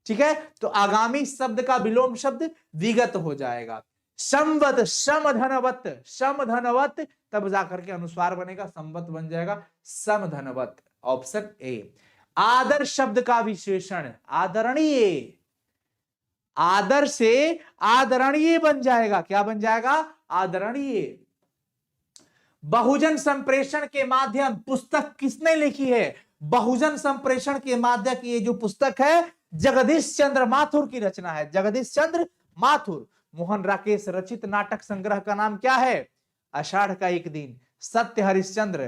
ठीक है, तो आगामी शब्द का विलोम शब्द विगत हो जाएगा। संवत, समधनवत, समधनवत, तब जाकर के अनुस्वार बनेगा, संवत बन जाएगा समधनवत, ऑप्शन ए। आदर शब्द का विशेषण आदरणीय, आदर से आदरणीय बन जाएगा, क्या बन जाएगा? आदरणीय। बहुजन संप्रेषण के माध्यम, पुस्तक किसने लिखी है? बहुजन संप्रेषण के माध्यम की ये जो पुस्तक है जगदीश चंद्र माथुर की रचना है, जगदीश चंद्र माथुर। मोहन राकेश रचित नाटक संग्रह का नाम क्या है? आषाढ़ का एक दिन, सत्य हरिश्चंद्र,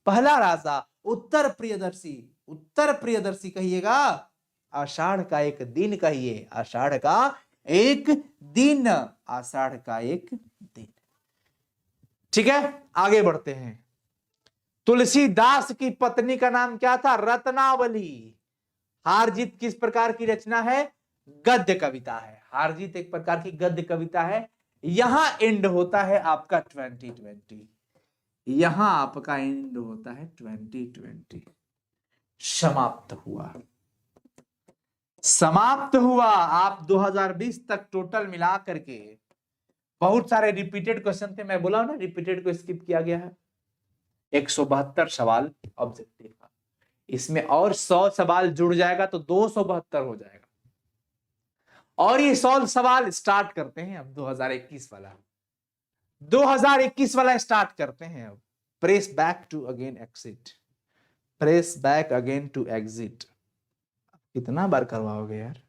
पहला राजा, उत्तर प्रियदर्शी, उत्तर प्रियदर्शी कहिएगा, आषाढ़ का एक दिन कहिए, आषाढ़ का एक दिन, आषाढ़ का एक दिन। ठीक है, आगे बढ़ते हैं। तुलसीदास की पत्नी का नाम क्या था? रत्नावली। हारजीत किस प्रकार की रचना है? गद्य कविता है। हारजीत एक प्रकार की गद्य कविता है। यहां एंड होता है आपका 2020, यहां आपका एंड होता है 2020, समाप्त हुआ, समाप्त हुआ। आप 2020 तक टोटल मिला करके बहुत सारे रिपीटेड क्वेश्चन थे, मैं बोला ना रिपीटेड को स्किप किया गया है। 172 सवाल ऑब्जेक्टिव का, इसमें और 100 सवाल जुड़ जाएगा तो 272 हो जाएगा। और ये 100 सवाल स्टार्ट करते हैं अब 2021 वाला, 2021 वाला स्टार्ट करते हैं अब। Press back to again exit, press back again to exit. कितना बार करवाओगे यार?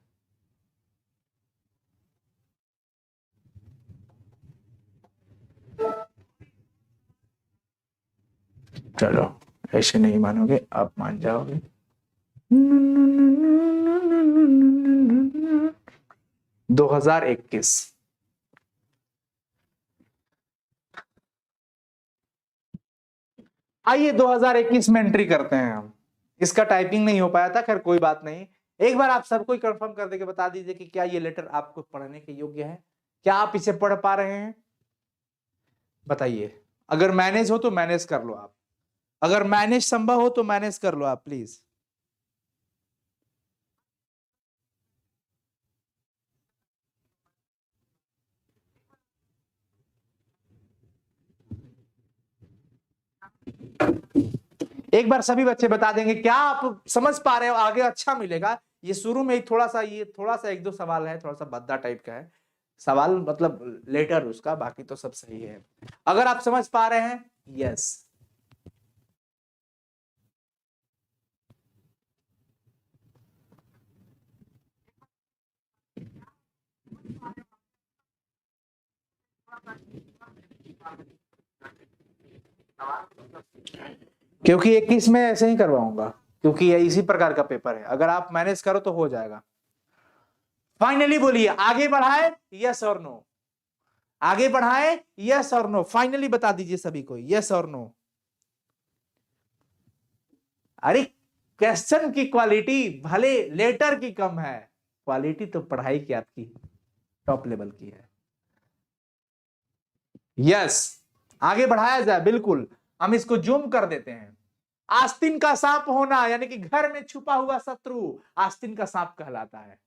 चलो ऐसे नहीं मानोगे, आप मान जाओगे। 2021 आइए 2021 में एंट्री करते हैं हम। इसका टाइपिंग नहीं हो पाया था, खैर कोई बात नहीं। एक बार आप सबको कंफर्म कर देके बता दीजिए कि क्या ये लेटर आपको पढ़ने के योग्य है, क्या आप इसे पढ़ पा रहे हैं? बताइए। अगर मैनेज हो तो मैनेज कर लो आप, अगर मैनेज संभव हो तो मैनेज कर लो आप प्लीज। एक बार सभी बच्चे बता देंगे क्या आप समझ पा रहे हो? आगे अच्छा मिलेगा। ये शुरू में ही थोड़ा सा, ये थोड़ा सा एक दो सवाल है, थोड़ा सा भद्दा टाइप का है सवाल, मतलब लेटर उसका, बाकी तो सब सही है। अगर आप समझ पा रहे हैं, यस। क्योंकि 21 में ऐसे ही करवाऊंगा, क्योंकि ये इसी प्रकार का पेपर है। अगर आप मैनेज करो तो हो जाएगा। फाइनली बोलिए, आगे बढ़ाए यस और नो? आगे बढ़ाए यस और नो? फाइनली बता दीजिए सभी को, यस और नो। अरे क्वेश्चन की क्वालिटी भले लेटर की कम है, क्वालिटी तो पढ़ाई की आपकी टॉप लेवल की है। यस, आगे बढ़ाया जाए, बिल्कुल। हम इसको जूम कर देते हैं। आस्तीन का सांप होना, यानी कि घर में छुपा हुआ शत्रु आस्तीन का सांप कहलाता है।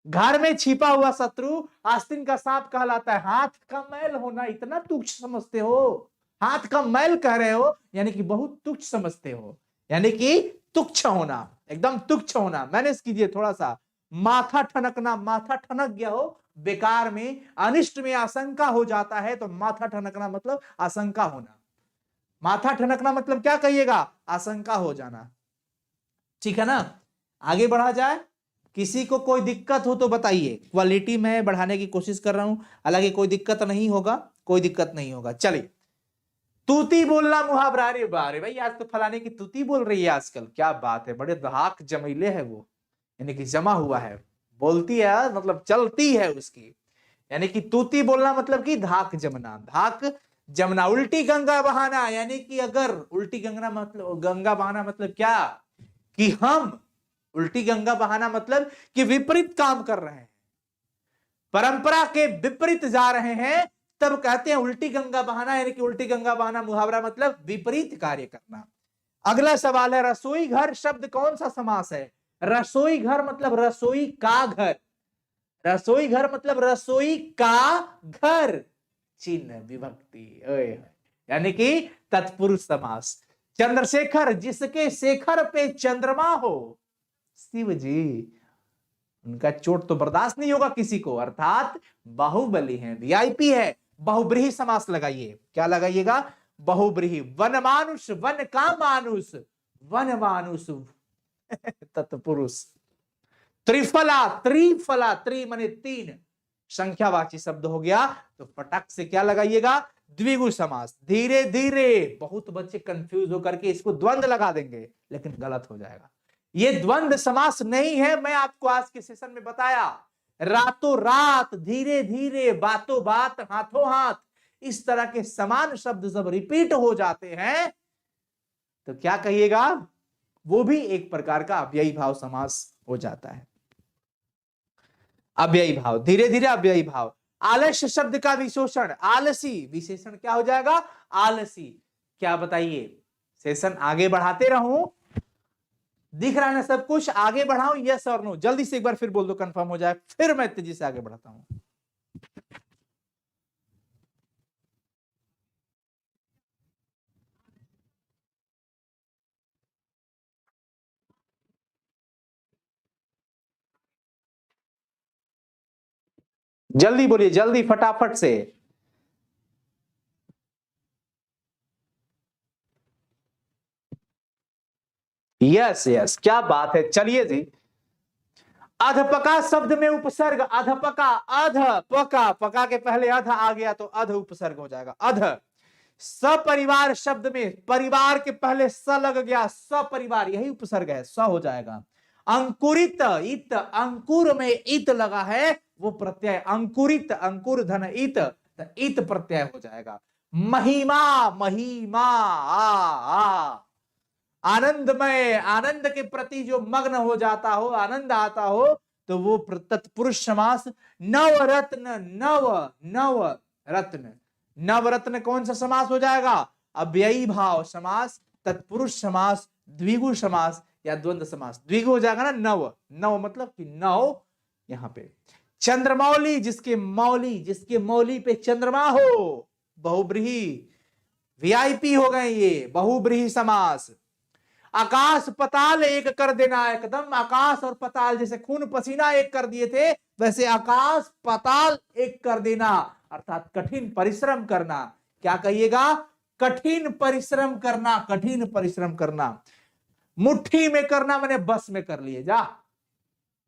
घर में छिपा हुआ शत्रु आस्तीन का सांप कहलाता है। हाथ का मैल होना, इतना तुच्छ समझते हो? हाथ का मैल कह रहे हो, यानी कि बहुत तुच्छ समझते हो, यानी कि तुच्छ होना, एकदम तुच्छ होना। मैनेज कीजिए थोड़ा सा। माथा ठनकना, माथा ठनक गया हो, बेकार में, अनिष्ट में आशंका हो जाता है, तो माथा ठनकना मतलब आशंका होना। माथा ठनकना मतलब क्या कहिएगा? आशंका हो जाना। ठीक है ना? आगे बढ़ा जाए। किसी को कोई दिक्कत हो तो बताइए, क्वालिटी में बढ़ाने की कोशिश कर रहा हूं, हालांकि कोई दिक्कत नहीं होगा, कोई दिक्कत नहीं होगा। चलिए, तूती बोलना मुहावरा। अरे बारे भाई, आज तो फलाने की तूती बोल रही है आजकल, क्या बात है, बड़े धाक जमीले है वो, यानी कि जमा हुआ है, बोलती है मतलब चलती है उसकी। यानी कि तूती बोलना मतलब कि धाक जमना, धाक जमना। उल्टी गंगा बहाना, यानी कि अगर उल्टी गंगा मतलब, गंगा बहाना मतलब क्या? कि हम उल्टी गंगा बहाना मतलब कि विपरीत काम कर रहे हैं, परंपरा के विपरीत जा रहे हैं तब कहते हैं उल्टी गंगा बहाना, यानी कि उल्टी गंगा बहाना मुहावरा मतलब विपरीत कार्य करना। अगला सवाल है, रसोई घर शब्द कौन सा समास है? रसोई घर मतलब रसोई का घर, रसोई घर मतलब रसोई का घर, चिन्ह विभक्ति, यानी कि तत्पुरुष समास। चंद्रशेखर, जिसके शेखर पे चंद्रमा हो, शिव जी, उनका चोट तो बर्दाश्त नहीं होगा किसी को, अर्थात बाहुबली है, वीआईपी है। बहुब्रीहि समास लगाइए, क्या लगाइएगा? बहुब्रीहि। वन मानुष, वन का मानुष, वन मानुष तत्पुरुष। त्रिफला, त्रिफला, त्रि माने तीन, संख्यावाची शब्द हो गया, तो फटक से क्या लगाइएगा? द्विगु समास। धीरे धीरे, बहुत बच्चे कंफ्यूज होकर के इसको द्वंद्व लगा देंगे, लेकिन गलत हो जाएगा। ये द्वंद्व समास नहीं है, मैं आपको आज के सेशन में बताया। रातों रात, धीरे धीरे, बातों बात, हाथों हाथ, इस तरह के समान शब्द जब रिपीट हो जाते हैं तो क्या कहिएगा? वो भी एक प्रकार का अव्ययी भाव समास हो जाता है। अव्ययी भाव, धीरे धीरे अव्ययी भाव। आलस्य शब्द का विशेषण आलसी, विशेषण क्या हो जाएगा? आलसी। क्या बताइए? सेशन आगे बढ़ाते रहूं? दिख रहा है ना सब कुछ? आगे बढ़ाऊं? यस और नो? जल्दी से एक बार फिर बोल दो, कंफर्म हो जाए, फिर मैं तेजी से आगे बढ़ाता हूं। जल्दी बोलिए, जल्दी, फटाफट से। यस यस, क्या बात है, चलिए जी। अधपका शब्द में उपसर्ग, अधपका, अध पका, पका के पहले अध आ गया तो अध उपसर्ग हो जाएगा, अध। सपरिवार शब्द में परिवार के पहले स लग गया, सपरिवार, यही उपसर्ग है, स हो जाएगा। अंकुरित, इत, अंकुर में इत लगा है, वो प्रत्यय अंकुरित, अंकुर धन इत, इत प्रत्यय हो जाएगा। महिमा, महिमा, आ। आनंदमय, आनंद के प्रति जो मग्न हो जाता हो, आनंद आता हो, तो वो तत्पुरुष समास। नवरत्न, नव, नव रत्न, नवरत्न कौन सा समास हो जाएगा? अव्ययी भाव समास, तत्पुरुष समास, द्विगु समास या द्वंद्व समास। द्विगु हो जाएगा ना, नव, नव मतलब कि नौ यहां पे। चंद्रमौली, जिसके मौली, जिसके मौली पे चंद्रमा हो, बहुब्रीहि, वीआईपी हो गए ये, बहुब्रीहि समास। आकाश पताल एक कर देना, एकदम आकाश और पताल, जैसे खून पसीना एक कर दिए थे, वैसे आकाश पताल एक कर देना, अर्थात कठिन परिश्रम करना। क्या कहिएगा? कठिन परिश्रम करना, कठिन परिश्रम करना। मुट्ठी में करना मैंने बस में कर लिए, जा,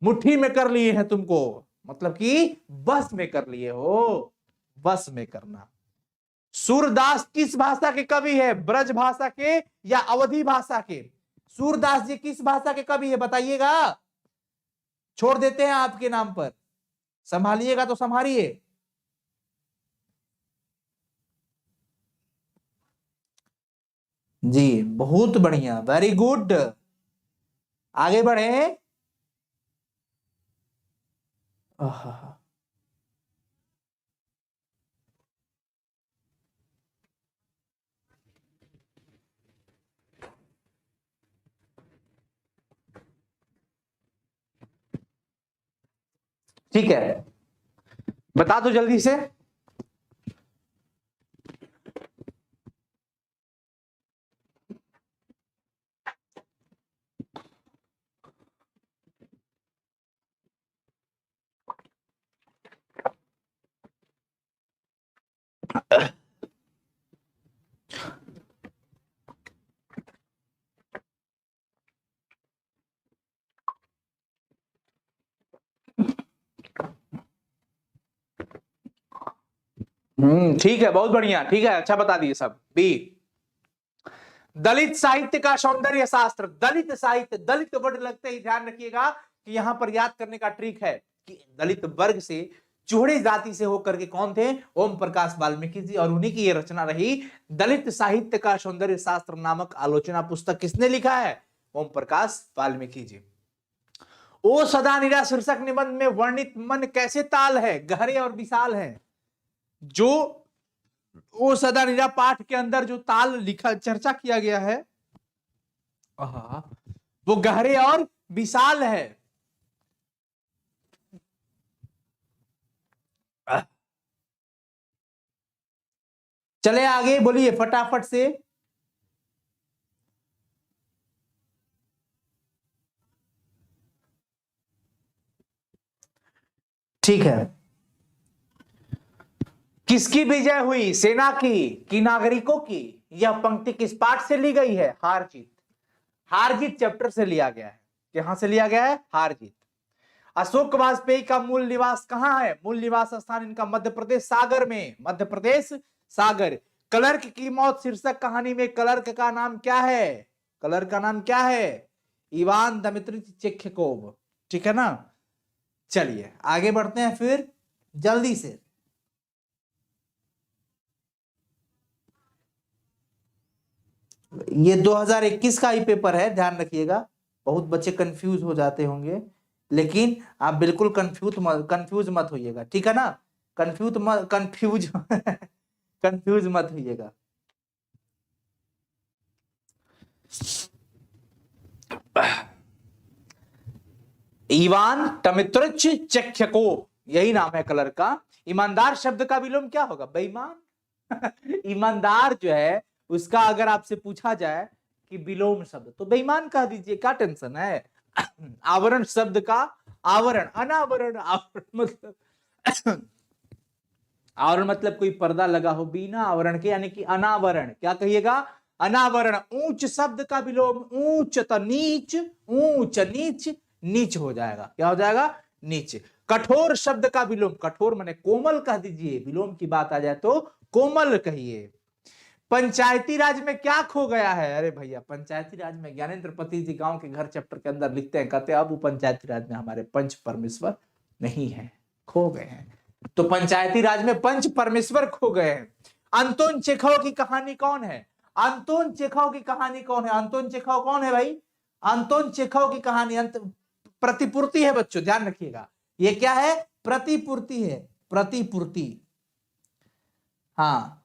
मुट्ठी में कर लिए हैं तुमको, मतलब कि बस में कर लिए हो, बस में करना। सूरदास किस भाषा के कवि है? ब्रज भाषा के या अवधी भाषा के? सूरदास जी किस भाषा के कवि है बताइएगा? छोड़ देते हैं आपके नाम पर, संभालिएगा तो संभालिए। जी बहुत बढ़िया, वेरी गुड, आगे बढ़े। आहा, ठीक है, बता दो जल्दी से। ठीक है, बहुत बढ़िया, ठीक है, अच्छा बता दिए सब। बी, दलित साहित्य का सौंदर्य शास्त्र। दलित साहित्य, दलित वर्ड लगते ही ध्यान रखिएगा कि यहां पर याद करने का ट्रिक है कि दलित वर्ग से, चूहड़े जाति से होकर के कौन थे? ओम प्रकाश वाल्मीकि जी, और उन्हीं की ये रचना रही दलित साहित्य का सौंदर्य शास्त्र नामक आलोचना पुस्तक। किसने लिखा है? ओम प्रकाश वाल्मीकि जी। ओ सदा निरा शीर्षक निबंध में वर्णित मन कैसे ताल है, गहरे और विशाल है। जो ओ सदा निरा पाठ के अंदर जो ताल लिखा चर्चा किया गया है वो गहरे और विशाल है। चले आगे, बोलिए फटाफट से। ठीक है, किसकी विजय हुई, सेना की कि नागरिकों की? यह पंक्ति किस पाठ से ली गई है? हार जीत। हार जीत चैप्टर से लिया गया है। कहां से लिया गया है? हार जीत। अशोक वाजपेयी का मूल निवास कहां है? मूल निवास स्थान इनका मध्य प्रदेश सागर में, मध्य प्रदेश सागर। क्लर्क की मौत शीर्षक कहानी में क्लर्क का नाम क्या है? क्लर्क का नाम क्या है? इवान दमित्रिच चेख्याकोव। ठीक है ना। चलिए आगे बढ़ते हैं फिर जल्दी से। ये 2021 का ही पेपर है, ध्यान रखिएगा। बहुत बच्चे कंफ्यूज हो जाते होंगे, लेकिन आप बिल्कुल कंफ्यूज मत होइएगा, ठीक है ना। कंफ्यूज कंफ्यूज मत होइएगा। इवान दमित्रिच चेख्याकोव, यही नाम है कलर का। ईमानदार शब्द का विलोम क्या होगा? बेईमान। ईमानदार जो है उसका अगर आपसे पूछा जाए कि विलोम शब्द, तो बेईमान कह दीजिए, क्या टेंशन है। आवरण शब्द का आवरण, अनावरण। आवरण मतलब आवरण मतलब कोई पर्दा लगा हो बिना आवरण के, यानी कि अनावरण। क्या कहिएगा? अनावरण। ऊंच शब्द का विलोम ऊंच, तो नीच, ऊंच नीच, नीच हो जाएगा। क्या हो जाएगा? नीच। कठोर शब्द का विलोम, कठोर माने कोमल कह दीजिए, विलोम की बात आ जाए तो कोमल कहिए। पंचायती राज में क्या खो गया है? अरे भैया, पंचायती राज में ज्ञानेंद्र पति जी गांव के घर चैप्टर के अंदर लिखते हैं, कहते हैं अब पंचायती राज में हमारे पंच परमेश्वर नहीं है, खो गए हैं। तो पंचायती राज में पंच परमेश्वर खो गए हैं। अंतोन चेखव की कहानी कौन है? अंतोन चेखव की कहानी कौन है? अंतोन चेखव कौन है भाई? अंतोन चेखव की कहानी प्रतिपूर्ति है बच्चों, ध्यान रखिएगा। ये क्या है? प्रतिपूर्ति है, प्रतिपूर्ति। हाँ,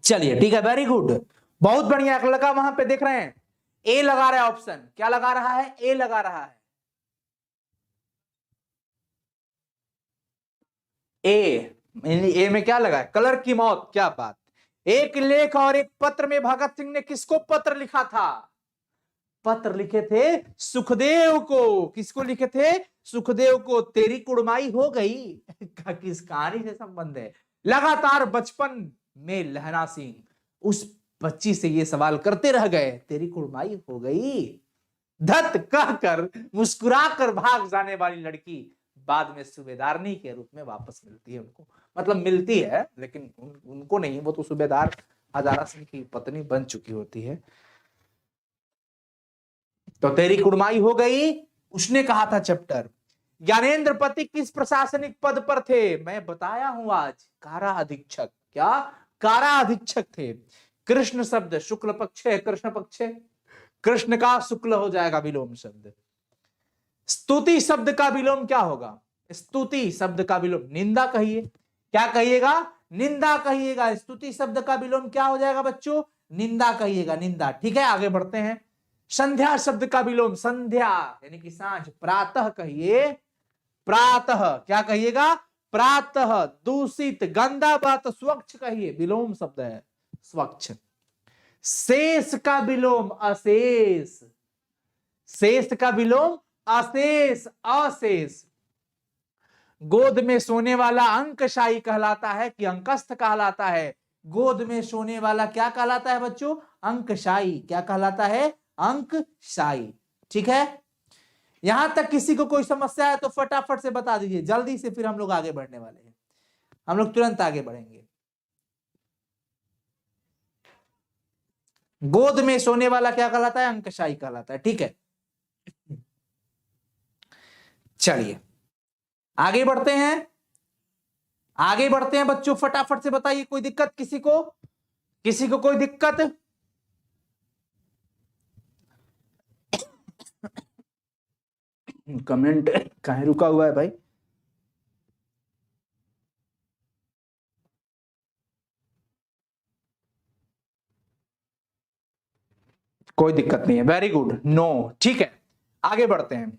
चलिए ठीक है, वेरी गुड, बहुत बढ़िया। लगा वहां पे देख रहे हैं, ए लगा रहा है ऑप्शन। क्या लगा रहा है? ए लगा रहा है। ए में क्या लगा है? कलर की मौत। क्या बात। एक लेख और एक पत्र में भगत सिंह ने किसको पत्र लिखा था? पत्र लिखे थे सुखदेव को। किसको लिखे थे? सुखदेव को। तेरी कुड़माई हो गई का किस कहानी से संबंध है? लगातार बचपन में लहना सिंह उस बच्ची से ये सवाल करते रह गए, तेरी कुड़माई हो गई? धत कहकर मुस्कुराकर भाग जाने वाली लड़की बाद में सूबेदारनी के रूप में वापस मिलती है उनको। मतलब मिलती है, लेकिन उनको नहीं, वो तो सूबेदार हजारा सिंह की पत्नी बन चुकी होती है। तो तेरी कुड़माई हो गई, उसने कहा था चैप्टर। ज्ञानेंद्र पति किस प्रशासनिक पद पर थे? मैं बताया हूं आज, कारा अधीक्षक। क्या? कारा अधीक्षक थे। कृष्ण शब्द शुक्ल पक्ष है, कृष्ण पक्ष है, कृष्ण का शुक्ल हो जाएगा विलोम शब्द। स्तुति शब्द का विलोम क्या होगा? स्तुति शब्द का विलोम निंदा कहिए। क्या कहिएगा? निंदा कहिएगा। स्तुति शब्द का विलोम क्या हो जाएगा बच्चों? निंदा कहिएगा, निंदा। ठीक है, आगे बढ़ते हैं। संध्या शब्द का विलोम संध्या यानी कि सांझ, प्रातः कहिए, प्रातः। क्या कहिएगा? प्रातः। दूषित गंदा बात स्वच्छ कहिए, विलोम शब्द है स्वच्छ। शेष का विलोम अशेष, शेष का विलोम अशेष, अशेष। गोद में सोने वाला अंकशाही कहलाता है कि अंकस्थ कहलाता है? गोद में सोने वाला क्या कहलाता है बच्चों? अंकशाही। क्या कहलाता है? अंकशाही। ठीक है, यहां तक किसी को कोई समस्या है तो फटाफट से बता दीजिए जल्दी से, फिर हम लोग आगे बढ़ने वाले हैं। हम लोग तुरंत आगे बढ़ेंगे। गोद में सोने वाला क्या कहलाता है? अंकशाही कहलाता है। ठीक है, चलिए आगे बढ़ते हैं। आगे बढ़ते हैं बच्चों, फटाफट से बताइए, कोई दिक्कत किसी को? किसी को कोई दिक्कत? कमेंट कहीं रुका हुआ है भाई? कोई दिक्कत नहीं है, वेरी गुड, नो, ठीक है। आगे बढ़ते हैं,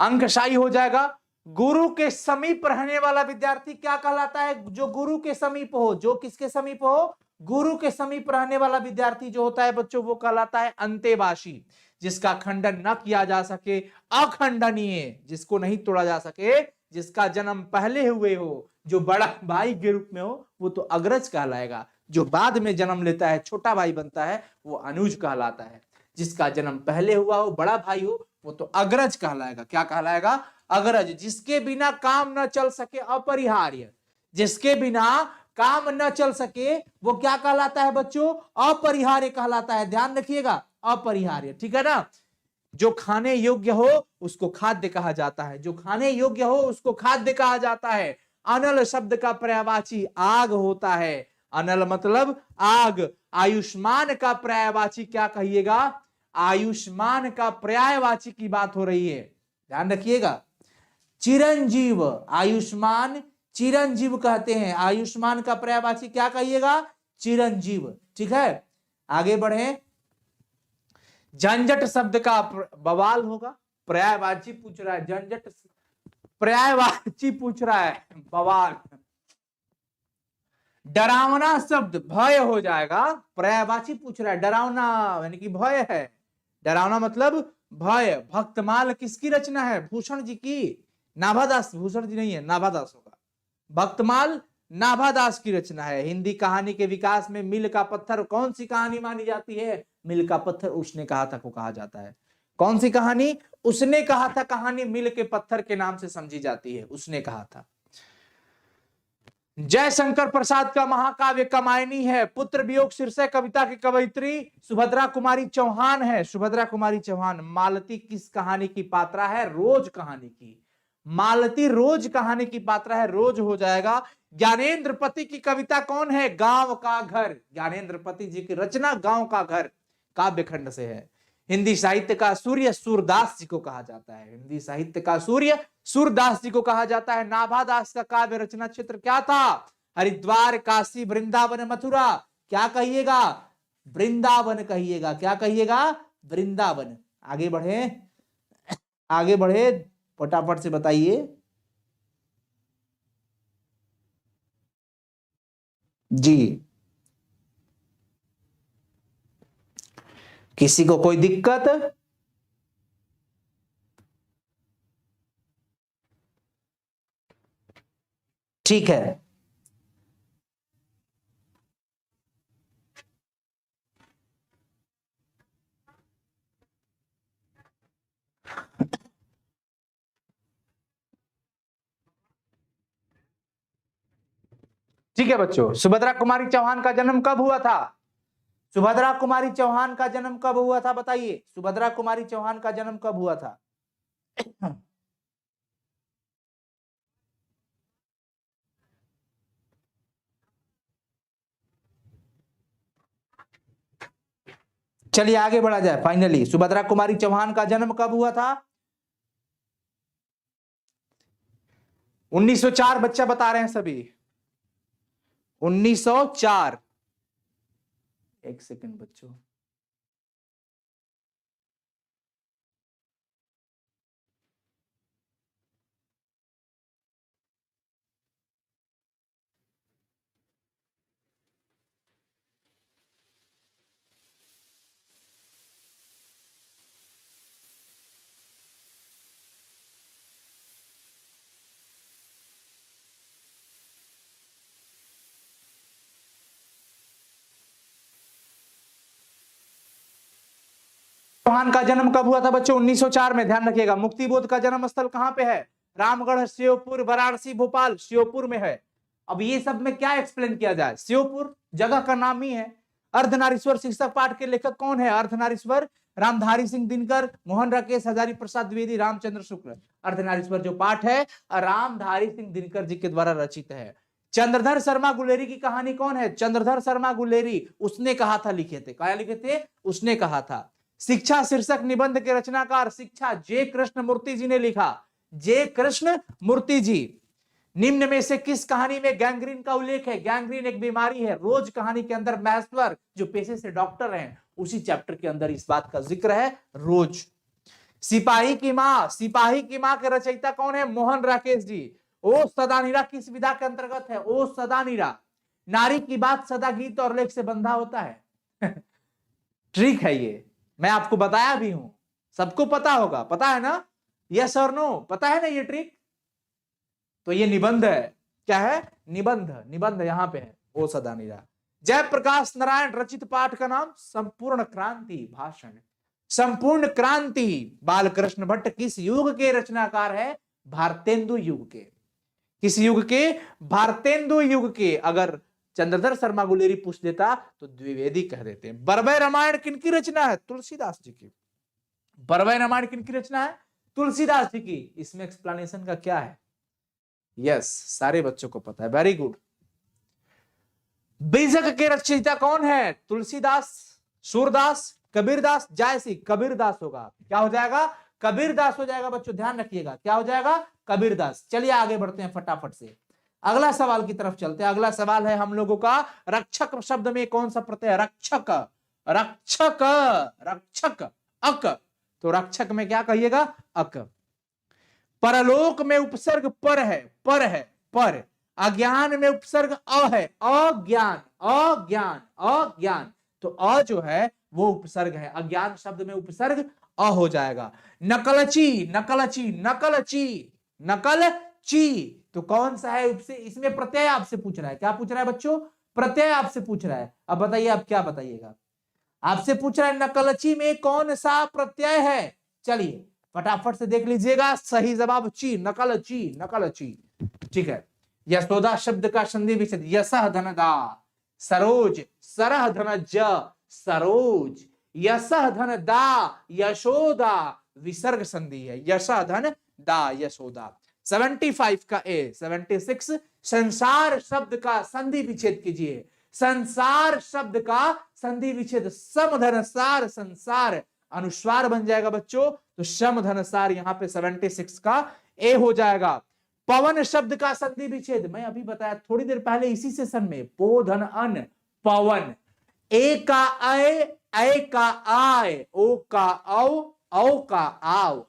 अंकशाही हो जाएगा। गुरु के समीप रहने वाला विद्यार्थी क्या कहलाता है? जो गुरु के समीप हो, जो किसके समीप हो? गुरु के समीप रहने वाला विद्यार्थी जो होता है बच्चों, वो कहलाता है अंतेवासी, जिसका खंडन न किया जा सके, अखंडनीय, जिसको नहीं तोड़ा जा सके, जिसका जन्म पहले हुए हो, जो बड़ा भाई के रूप में हो, वो तो अग्रज कहलाएगा। जो बाद में जन्म लेता है, छोटा भाई बनता है, वो अनुज कहलाता है। जिसका जन्म पहले हुआ हो, बड़ा भाई हो, वो तो अग्रज कहलाएगा। क्या कहलाएगा? अग्रज। जिसके बिना काम न चल सके, अपरिहार्य। जिसके बिना काम न चल सके वो क्या कहलाता है बच्चों? अपरिहार्य कहलाता है। ध्यान रखिएगा, अपरिहार्य, ठीक है ना। जो खाने योग्य हो उसको खाद्य कहा जाता है, जो खाने योग्य हो उसको खाद्य कहा जाता है। अनल शब्द का पर्यायवाची आग होता है। अनल मतलब आग। आयुष्मान का पर्यायवाची क्या कहिएगा? आयुष्मान का पर्यायवाची की बात हो रही है, ध्यान रखिएगा। चिरंजीव, आयुष्मान चिरंजीव कहते हैं। आयुष्मान का पर्यायवाची क्या कहिएगा? चिरंजीव, ठीक है। आगे बढ़े, झंझट शब्द का बवाल होगा। पर्यायवाची पूछ रहा है, झंझट पर्यायवाची पूछ रहा है, बवाल। डरावना शब्द भय हो जाएगा। पर्यायवाची पूछ रहा है, डरावना यानी कि भय है। डरावना मतलब भय। भक्तमाल किसकी रचना है? भूषण जी की। नाभादास, भूषण जी नहीं है, नाभादास होगा। भक्तमाल नाभादास की रचना है। हिंदी कहानी के विकास में मील का पत्थर कौन सी कहानी मानी जाती है? मील का पत्थर उसने कहा था को कहा जाता है। कौन सी कहानी? उसने कहा था कहानी मील के पत्थर के नाम से समझी जाती है, उसने कहा था। जयशंकर प्रसाद का महाकाव्य कामायनी है। पुत्र वियोग शीर्षक कविता की कवयित्री सुभद्रा कुमारी चौहान है। सुभद्रा कुमारी चौहान। मालती किस कहानी की पात्रा है? रोज कहानी की। मालती रोज कहानी की पात्रा है, रोज हो जाएगा। ज्ञानेंद्र पति की कविता कौन है? गांव का घर। ज्ञानेंद्र पति जी की रचना गांव का घर काव्य खंड से है। हिंदी साहित्य का सूर्य सूरदास जी को कहा जाता है। हिंदी साहित्य का सूर्य सूरदास जी को कहा जाता है। नाभादास का काव्य रचना क्षेत्र क्या था? हरिद्वार, काशी, वृंदावन, मथुरा। क्या कहिएगा? वृंदावन कहिएगा। क्या कहिएगा? वृंदावन। आगे बढ़े, आगे बढ़े, फटाफट से बताइए जी। किसी को कोई दिक्कत? ठीक है, ठीक है बच्चों। सुभद्रा कुमारी चौहान का जन्म कब हुआ था? सुभद्रा कुमारी चौहान का जन्म कब हुआ था बताइए? सुभद्रा कुमारी चौहान का जन्म कब हुआ था? चलिए आगे बढ़ा जाए। फाइनली सुभद्रा कुमारी चौहान का जन्म कब हुआ था? 1904 बच्चा बता रहे हैं सभी। 1904। एक सेकंड बच्चों, चौहान का जन्म कब हुआ था बच्चों? 1904 में। ध्यान रखिएगा। मुक्तिबोध का जन्म स्थल कहां पे है? रामगढ़, श्योपुर, वाराणसी, भोपाल। श्योपुर में है। अब ये सब में क्या एक्सप्लेन किया जाए? श्योपुर जगह का नाम ही है। अर्धनारीश्वर शिक्षक पाठ के लेखक कौन है? अर्धनारीश्वर रामधारी सिंह दिनकर, मोहन राकेश, हजारी प्रसाद द्विवेदी, रामचंद्र शुक्ल। अर्धनारीश्वर जो पाठ है रामधारी सिंह दिनकर जी के द्वारा रचित है। चंद्रधर शर्मा गुलेरी की कहानी कौन है? चंद्रधर शर्मा गुलेरी, उसने कहा था, लिखे थे, क्या लिखे थे? उसने कहा था। शिक्षा शीर्षक निबंध के रचनाकार शिक्षा जे कृष्ण मूर्ति जी ने लिखा। जे कृष्ण मूर्ति जी। निम्न में से किस कहानी में गैंग्रीन का उल्लेख है? गैंग्रीन एक बीमारी है। रोज कहानी के अंदर महेश्वर जो पेशे से डॉक्टर हैं, उसी चैप्टर के अंदर इस बात का जिक्र है, रोज। सिपाही की मां, सिपाही की मां के रचयिता कौन है? मोहन राकेश जी। ओ सदा नीरा किस विधा के अंतर्गत है? ओ सदा नीरा। नारी की बात सदा गीत और लेख से बंधा होता है। ट्रिक है ये, मैं आपको बताया भी हूं, सबको पता होगा, पता है ना? यस और नो, पता है ना ये ट्रिक? तो ये निबंध है। क्या है? निबंध। निबंध यहां पे है, ओ सदा नीरा। जयप्रकाश नारायण रचित पाठ का नाम? संपूर्ण क्रांति भाषण। संपूर्ण क्रांति बालकृष्ण भट्ट किस युग के रचनाकार है? भारतेंदु युग के। किस युग के? भारतेंदु युग के। अगर चंद्रधर शर्मा गुलेरी पूछ देता तो द्विवेदी कह देते हैं। बरबय रामायण किनकी रचना है? तुलसीदास जी की। बरबय रामायण किनकी रचना है? तुलसीदास जी की। इसमें एक्सप्लेनेशन का क्या है? यस, सारे बच्चों को पता है, वेरी गुड। बीजक के रचयिता कौन है? तुलसीदास, सूरदास, कबीरदास, जायसी। कबीरदास होगा। क्या हो जाएगा? कबीरदास हो जाएगा बच्चों, ध्यान रखिएगा, क्या हो जाएगा? कबीरदास। चलिए आगे बढ़ते हैं फटाफट से, अगला सवाल की तरफ चलते हैं। अगला सवाल है हम लोगों का, रक्षक शब्द में कौन सा प्रत्यय? रक्षक। रक्षक, रक्षक, अक। तो रक्षक में क्या कहिएगा? अक। परलोक में उपसर्ग पर है, पर है, पर। अज्ञान में उपसर्ग अ है, अज्ञान, अज्ञान, अज्ञान। तो अ जो है वो उपसर्ग है, अज्ञान शब्द में उपसर्ग अ हो जाएगा। नकलची, नकलची, नकलची, नकलची। तो कौन सा है उपसे? इसमें प्रत्यय आपसे पूछ रहा है। क्या पूछ रहा है बच्चों? प्रत्यय आपसे पूछ रहा है। अब बताइए आप क्या बताइएगा? आपसे पूछ रहा है नकलची में कौन सा प्रत्यय है? चलिए फटाफट से देख लीजिएगा। सही जवाब ची, नकल ची, नकल ची। ठीक है। यशोदा शब्द का संधि विच्छेद, यसह धन दा, सरोज, सरह धन ज, सरोज, यसह धन दा, यशोदा, विसर्ग संधि है, यसह धन दा, यशोदा। 75 का ए। 76 संसार शब्द का संधि विच्छेद कीजिए। संसार शब्द का संधि विच्छेद, समधन सार, संसार, अनुस्वार बन जाएगा बच्चों, तो समधन सार यहां पे 76 का ए हो जाएगा। पवन शब्द का संधि विच्छेद मैं अभी बताया थोड़ी देर पहले इसी सेशन में, पो धन अन, पवन। ए का ए का आय, ओ का औ का आव।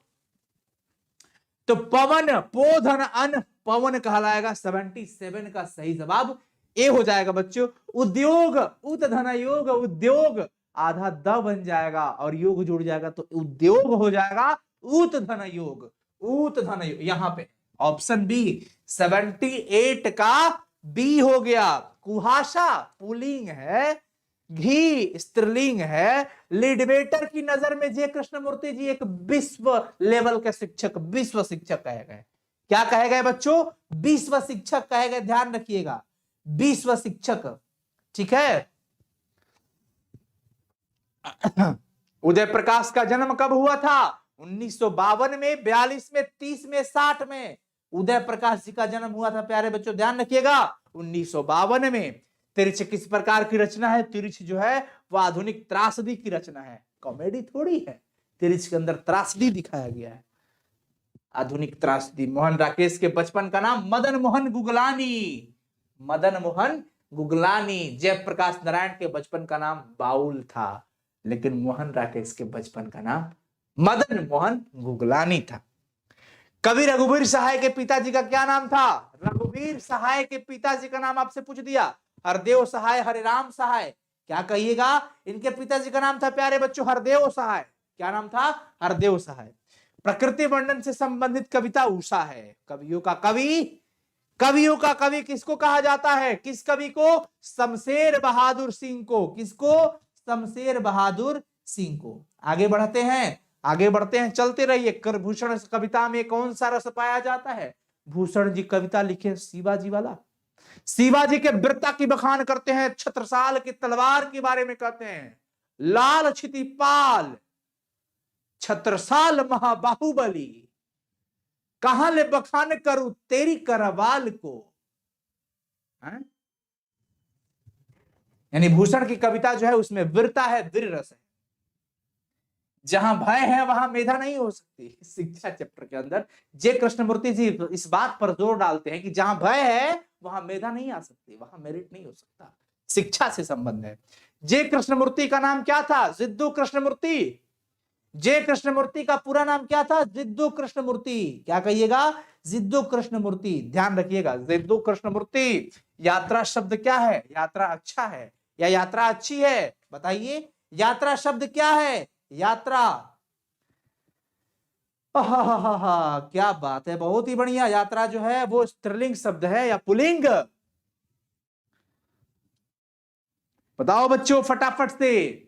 तो पवन, पो धन अन, पवन कहलाएगा। 77 का सही जवाब ए हो जाएगा बच्चों। उद्योग, उत धन योग, उद्योग, आधा द बन जाएगा और योग जुड़ जाएगा तो उद्योग हो जाएगा, उत धन योग, उत धन योग। यहां पे ऑप्शन बी 78 का बी हो गया। कुहासा पुल्लिंग है, घी स्त्रीलिंग है। लिडवेटर की नजर में जे कृष्णमूर्ति जी एक विश्व लेवल के शिक्षक, विश्व शिक्षक कहे गए। क्या कहे गए बच्चों? विश्व शिक्षक कहे गए, ध्यान रखिएगा, विश्व शिक्षक। ठीक है। उदय प्रकाश का जन्म कब हुआ था? 1952 में, 42 में, 30 में, 60 में उदय प्रकाश जी का जन्म हुआ था प्यारे बच्चों, ध्यान रखिएगा, 1952 में। तिरछ किस प्रकार की रचना है? तिरछ जो है वो आधुनिक त्रासदी की रचना है, कॉमेडी थोड़ी है। तिरछ के अंदर त्रासदी दिखाया गया है, आधुनिक त्रासदी। मोहन राकेश के बचपन का नाम? मदन मोहन गुगलानी, मदन मोहन गुगलानी। जयप्रकाश नारायण के बचपन का नाम बाउल था, लेकिन मोहन राकेश के बचपन का नाम मदन मोहन गुगलानी था। कवि रघुवीर सहाय के पिताजी का क्या नाम था? रघुवीर सहाय के पिताजी का नाम आपसे पूछ दिया, हरदेव सहाय, हरिराम सहाय। क्या कहिएगा? इनके पिताजी का नाम था प्यारे बच्चों हरदेव सहाय। क्या नाम था? हरदेव सहाय। प्रकृति वर्णन से संबंधित कविता उषा है। कवियों का कवि, कवियों का कवि किसको कहा जाता है? किस कवि को? शमशेर बहादुर सिंह को। किसको? शमशेर बहादुर सिंह को। आगे बढ़ते हैं, आगे बढ़ते हैं, चलते रहिए। करभूषण कविता में कौन सा रस पाया जाता है? भूषण जी कविता लिखे शिवाजी वाला, शिवाजी के वीरता की बखान करते हैं, छत्रसाल की तलवार के बारे में कहते हैं, लाल क्षितिपाल, छत्रसाल हैं? यानी भूषण की कविता जो है उसमें वीरता है, वीर रस है। जहां भय है वहां मेधा नहीं हो सकती। शिक्षा चैप्टर के अंदर जे कृष्णमूर्ति जी इस बात पर जोर डालते हैं कि जहां भय है वहां मेधा नहीं आ सकती, वहां मेरिट नहीं हो सकता। शिक्षा से संबंध है। जे कृष्णमूर्ति का नाम क्या था? जिद्दू कृष्णमूर्ति। जे कृष्णमूर्ति का पूरा नाम क्या था? जिद्दू कृष्णमूर्ति। क्या कहिएगा? जिद्दू कृष्णमूर्ति। ध्यान रखिएगा, जिद्दू कृष्णमूर्ति। यात्रा शब्द क्या है? यात्रा अच्छा है या यात्रा अच्छी है? बताइए, यात्रा शब्द क्या है? यात्रा। क्या बात है, बहुत ही बढ़िया। यात्रा जो है वो स्त्रीलिंग शब्द है या पुल्लिंग? बताओ बच्चों फटाफट से।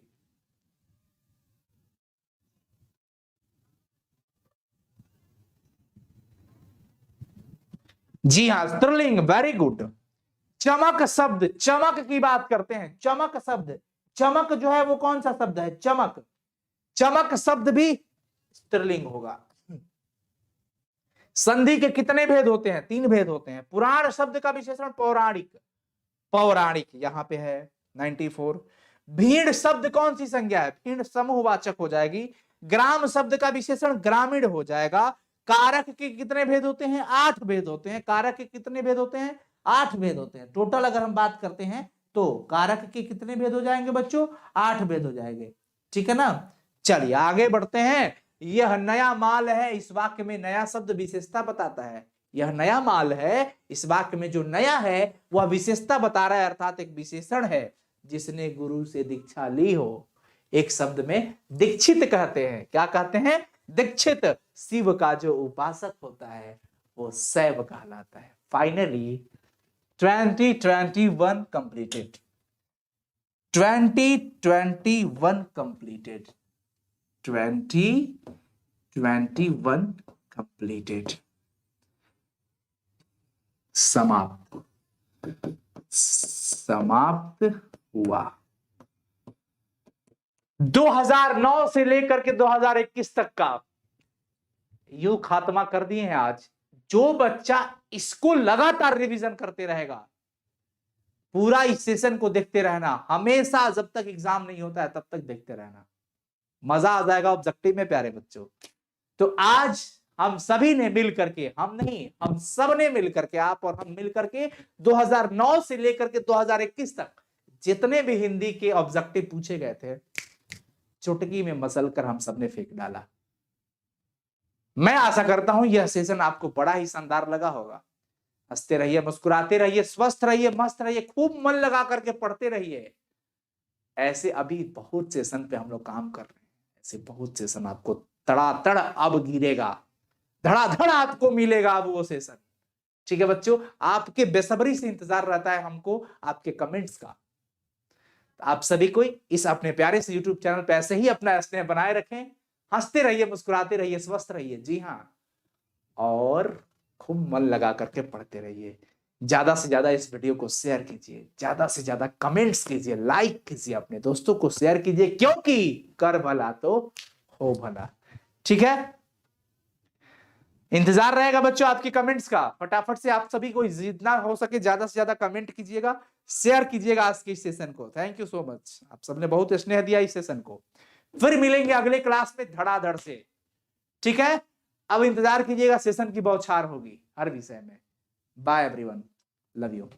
जी हाँ, स्त्रीलिंग। Very good. चमक शब्द, चमक की बात करते हैं। चमक शब्द, चमक जो है वो कौन सा शब्द है? चमक। चमक शब्द भी स्त्रीलिंग होगा। संधि के कितने भेद होते हैं? 3 भेद होते हैं। पुराण शब्द का विशेषण पौराणिक। पौराणिक यहां पे है 94। भीड़ शब्द कौन सी संज्ञा है? भीड़ समूहवाचक हो जाएगी। ग्राम शब्द का विशेषण ग्रामीण हो जाएगा। कारक के कितने भेद होते हैं? 8 भेद होते हैं। कारक के कितने भेद होते हैं? 8 भेद होते हैं। टोटल अगर हम बात करते हैं तो कारक के कितने भेद हो जाएंगे बच्चों? 8 भेद हो जाएंगे। ठीक है ना? चलिए आगे बढ़ते हैं। यह नया माल है, इस वाक्य में नया शब्द विशेषता बताता है। यह नया माल है, इस वाक्य में जो नया है वह विशेषता बता रहा है, अर्थात एक विशेषण है। जिसने गुरु से दीक्षा ली हो। एक शब्द में दीक्षित कहते हैं। क्या कहते हैं? दीक्षित। शिव का जो उपासक होता है वो शैव कहलाता है। Finally 2021 completed. 2021 कंप्लीटेड। 2021 कंप्लीटेड। समाप्त। समाप्त हुआ। 2009 से लेकर के 2021 तक का यू खात्मा कर दिए हैं आज। जो बच्चा इसको लगातार रिवीजन करते रहेगा, पूरा इस सेशन को देखते रहना, हमेशा जब तक एग्जाम नहीं होता है तब तक देखते रहना, मजा आ जाएगा ऑब्जेक्टिव में प्यारे बच्चों। तो आज हम सभी ने मिल करके, हम नहीं, हम सब ने मिल करके, आप और हम मिल करके 2009 से लेकर के 2021 तक जितने भी हिंदी के ऑब्जेक्टिव पूछे गए थे, चुटकी में मसल कर हम सबने फेंक डाला। मैं आशा करता हूं यह सेशन आपको बड़ा ही शानदार लगा होगा। हंसते रहिए, मुस्कुराते रहिए, स्वस्थ रहिए, मस्त रहिए, खूब मन लगा करके पढ़ते रहिए। ऐसे अभी बहुत सेशन पे हम लोग काम कर रहे हैं। ऐसे बहुत सेशन आपको तड़ातड़ अब गिरेगा, धड़ाधड़ आपको मिलेगा अब वो सेशन। ठीक है बच्चों, आपके बेसब्री से इंतजार रहता है हमको आपके कमेंट्स का। आप सभी को इस अपने प्यारे से यूट्यूब चैनल पे ऐसे ही अपना स्नेह बनाए रखें। हंसते रहिए, मुस्कुराते रहिए, स्वस्थ रहिए। जी हाँ, और खूब मन लगा करके पढ़ते रहिए। ज्यादा से ज्यादा इस वीडियो को शेयर कीजिए, ज्यादा से ज्यादा कमेंट्स कीजिए, लाइक कीजिए, अपने दोस्तों को शेयर कीजिए, क्योंकि कर भला तो हो भला। ठीक है, इंतजार रहेगा बच्चों आपकी कमेंट्स का। फटाफट से आप सभी को जितना हो सके ज्यादा से ज्यादा कमेंट कीजिएगा, शेयर कीजिएगा आज के इस सेशन को। थैंक यू सो मच, आप सबने बहुत स्नेह दिया इस सेशन को। फिर मिलेंगे अगले क्लास में धड़ाधड़ से। ठीक है, अब इंतजार कीजिएगा, सेशन की बौछार होगी हर विषय में। Bye everyone, love you.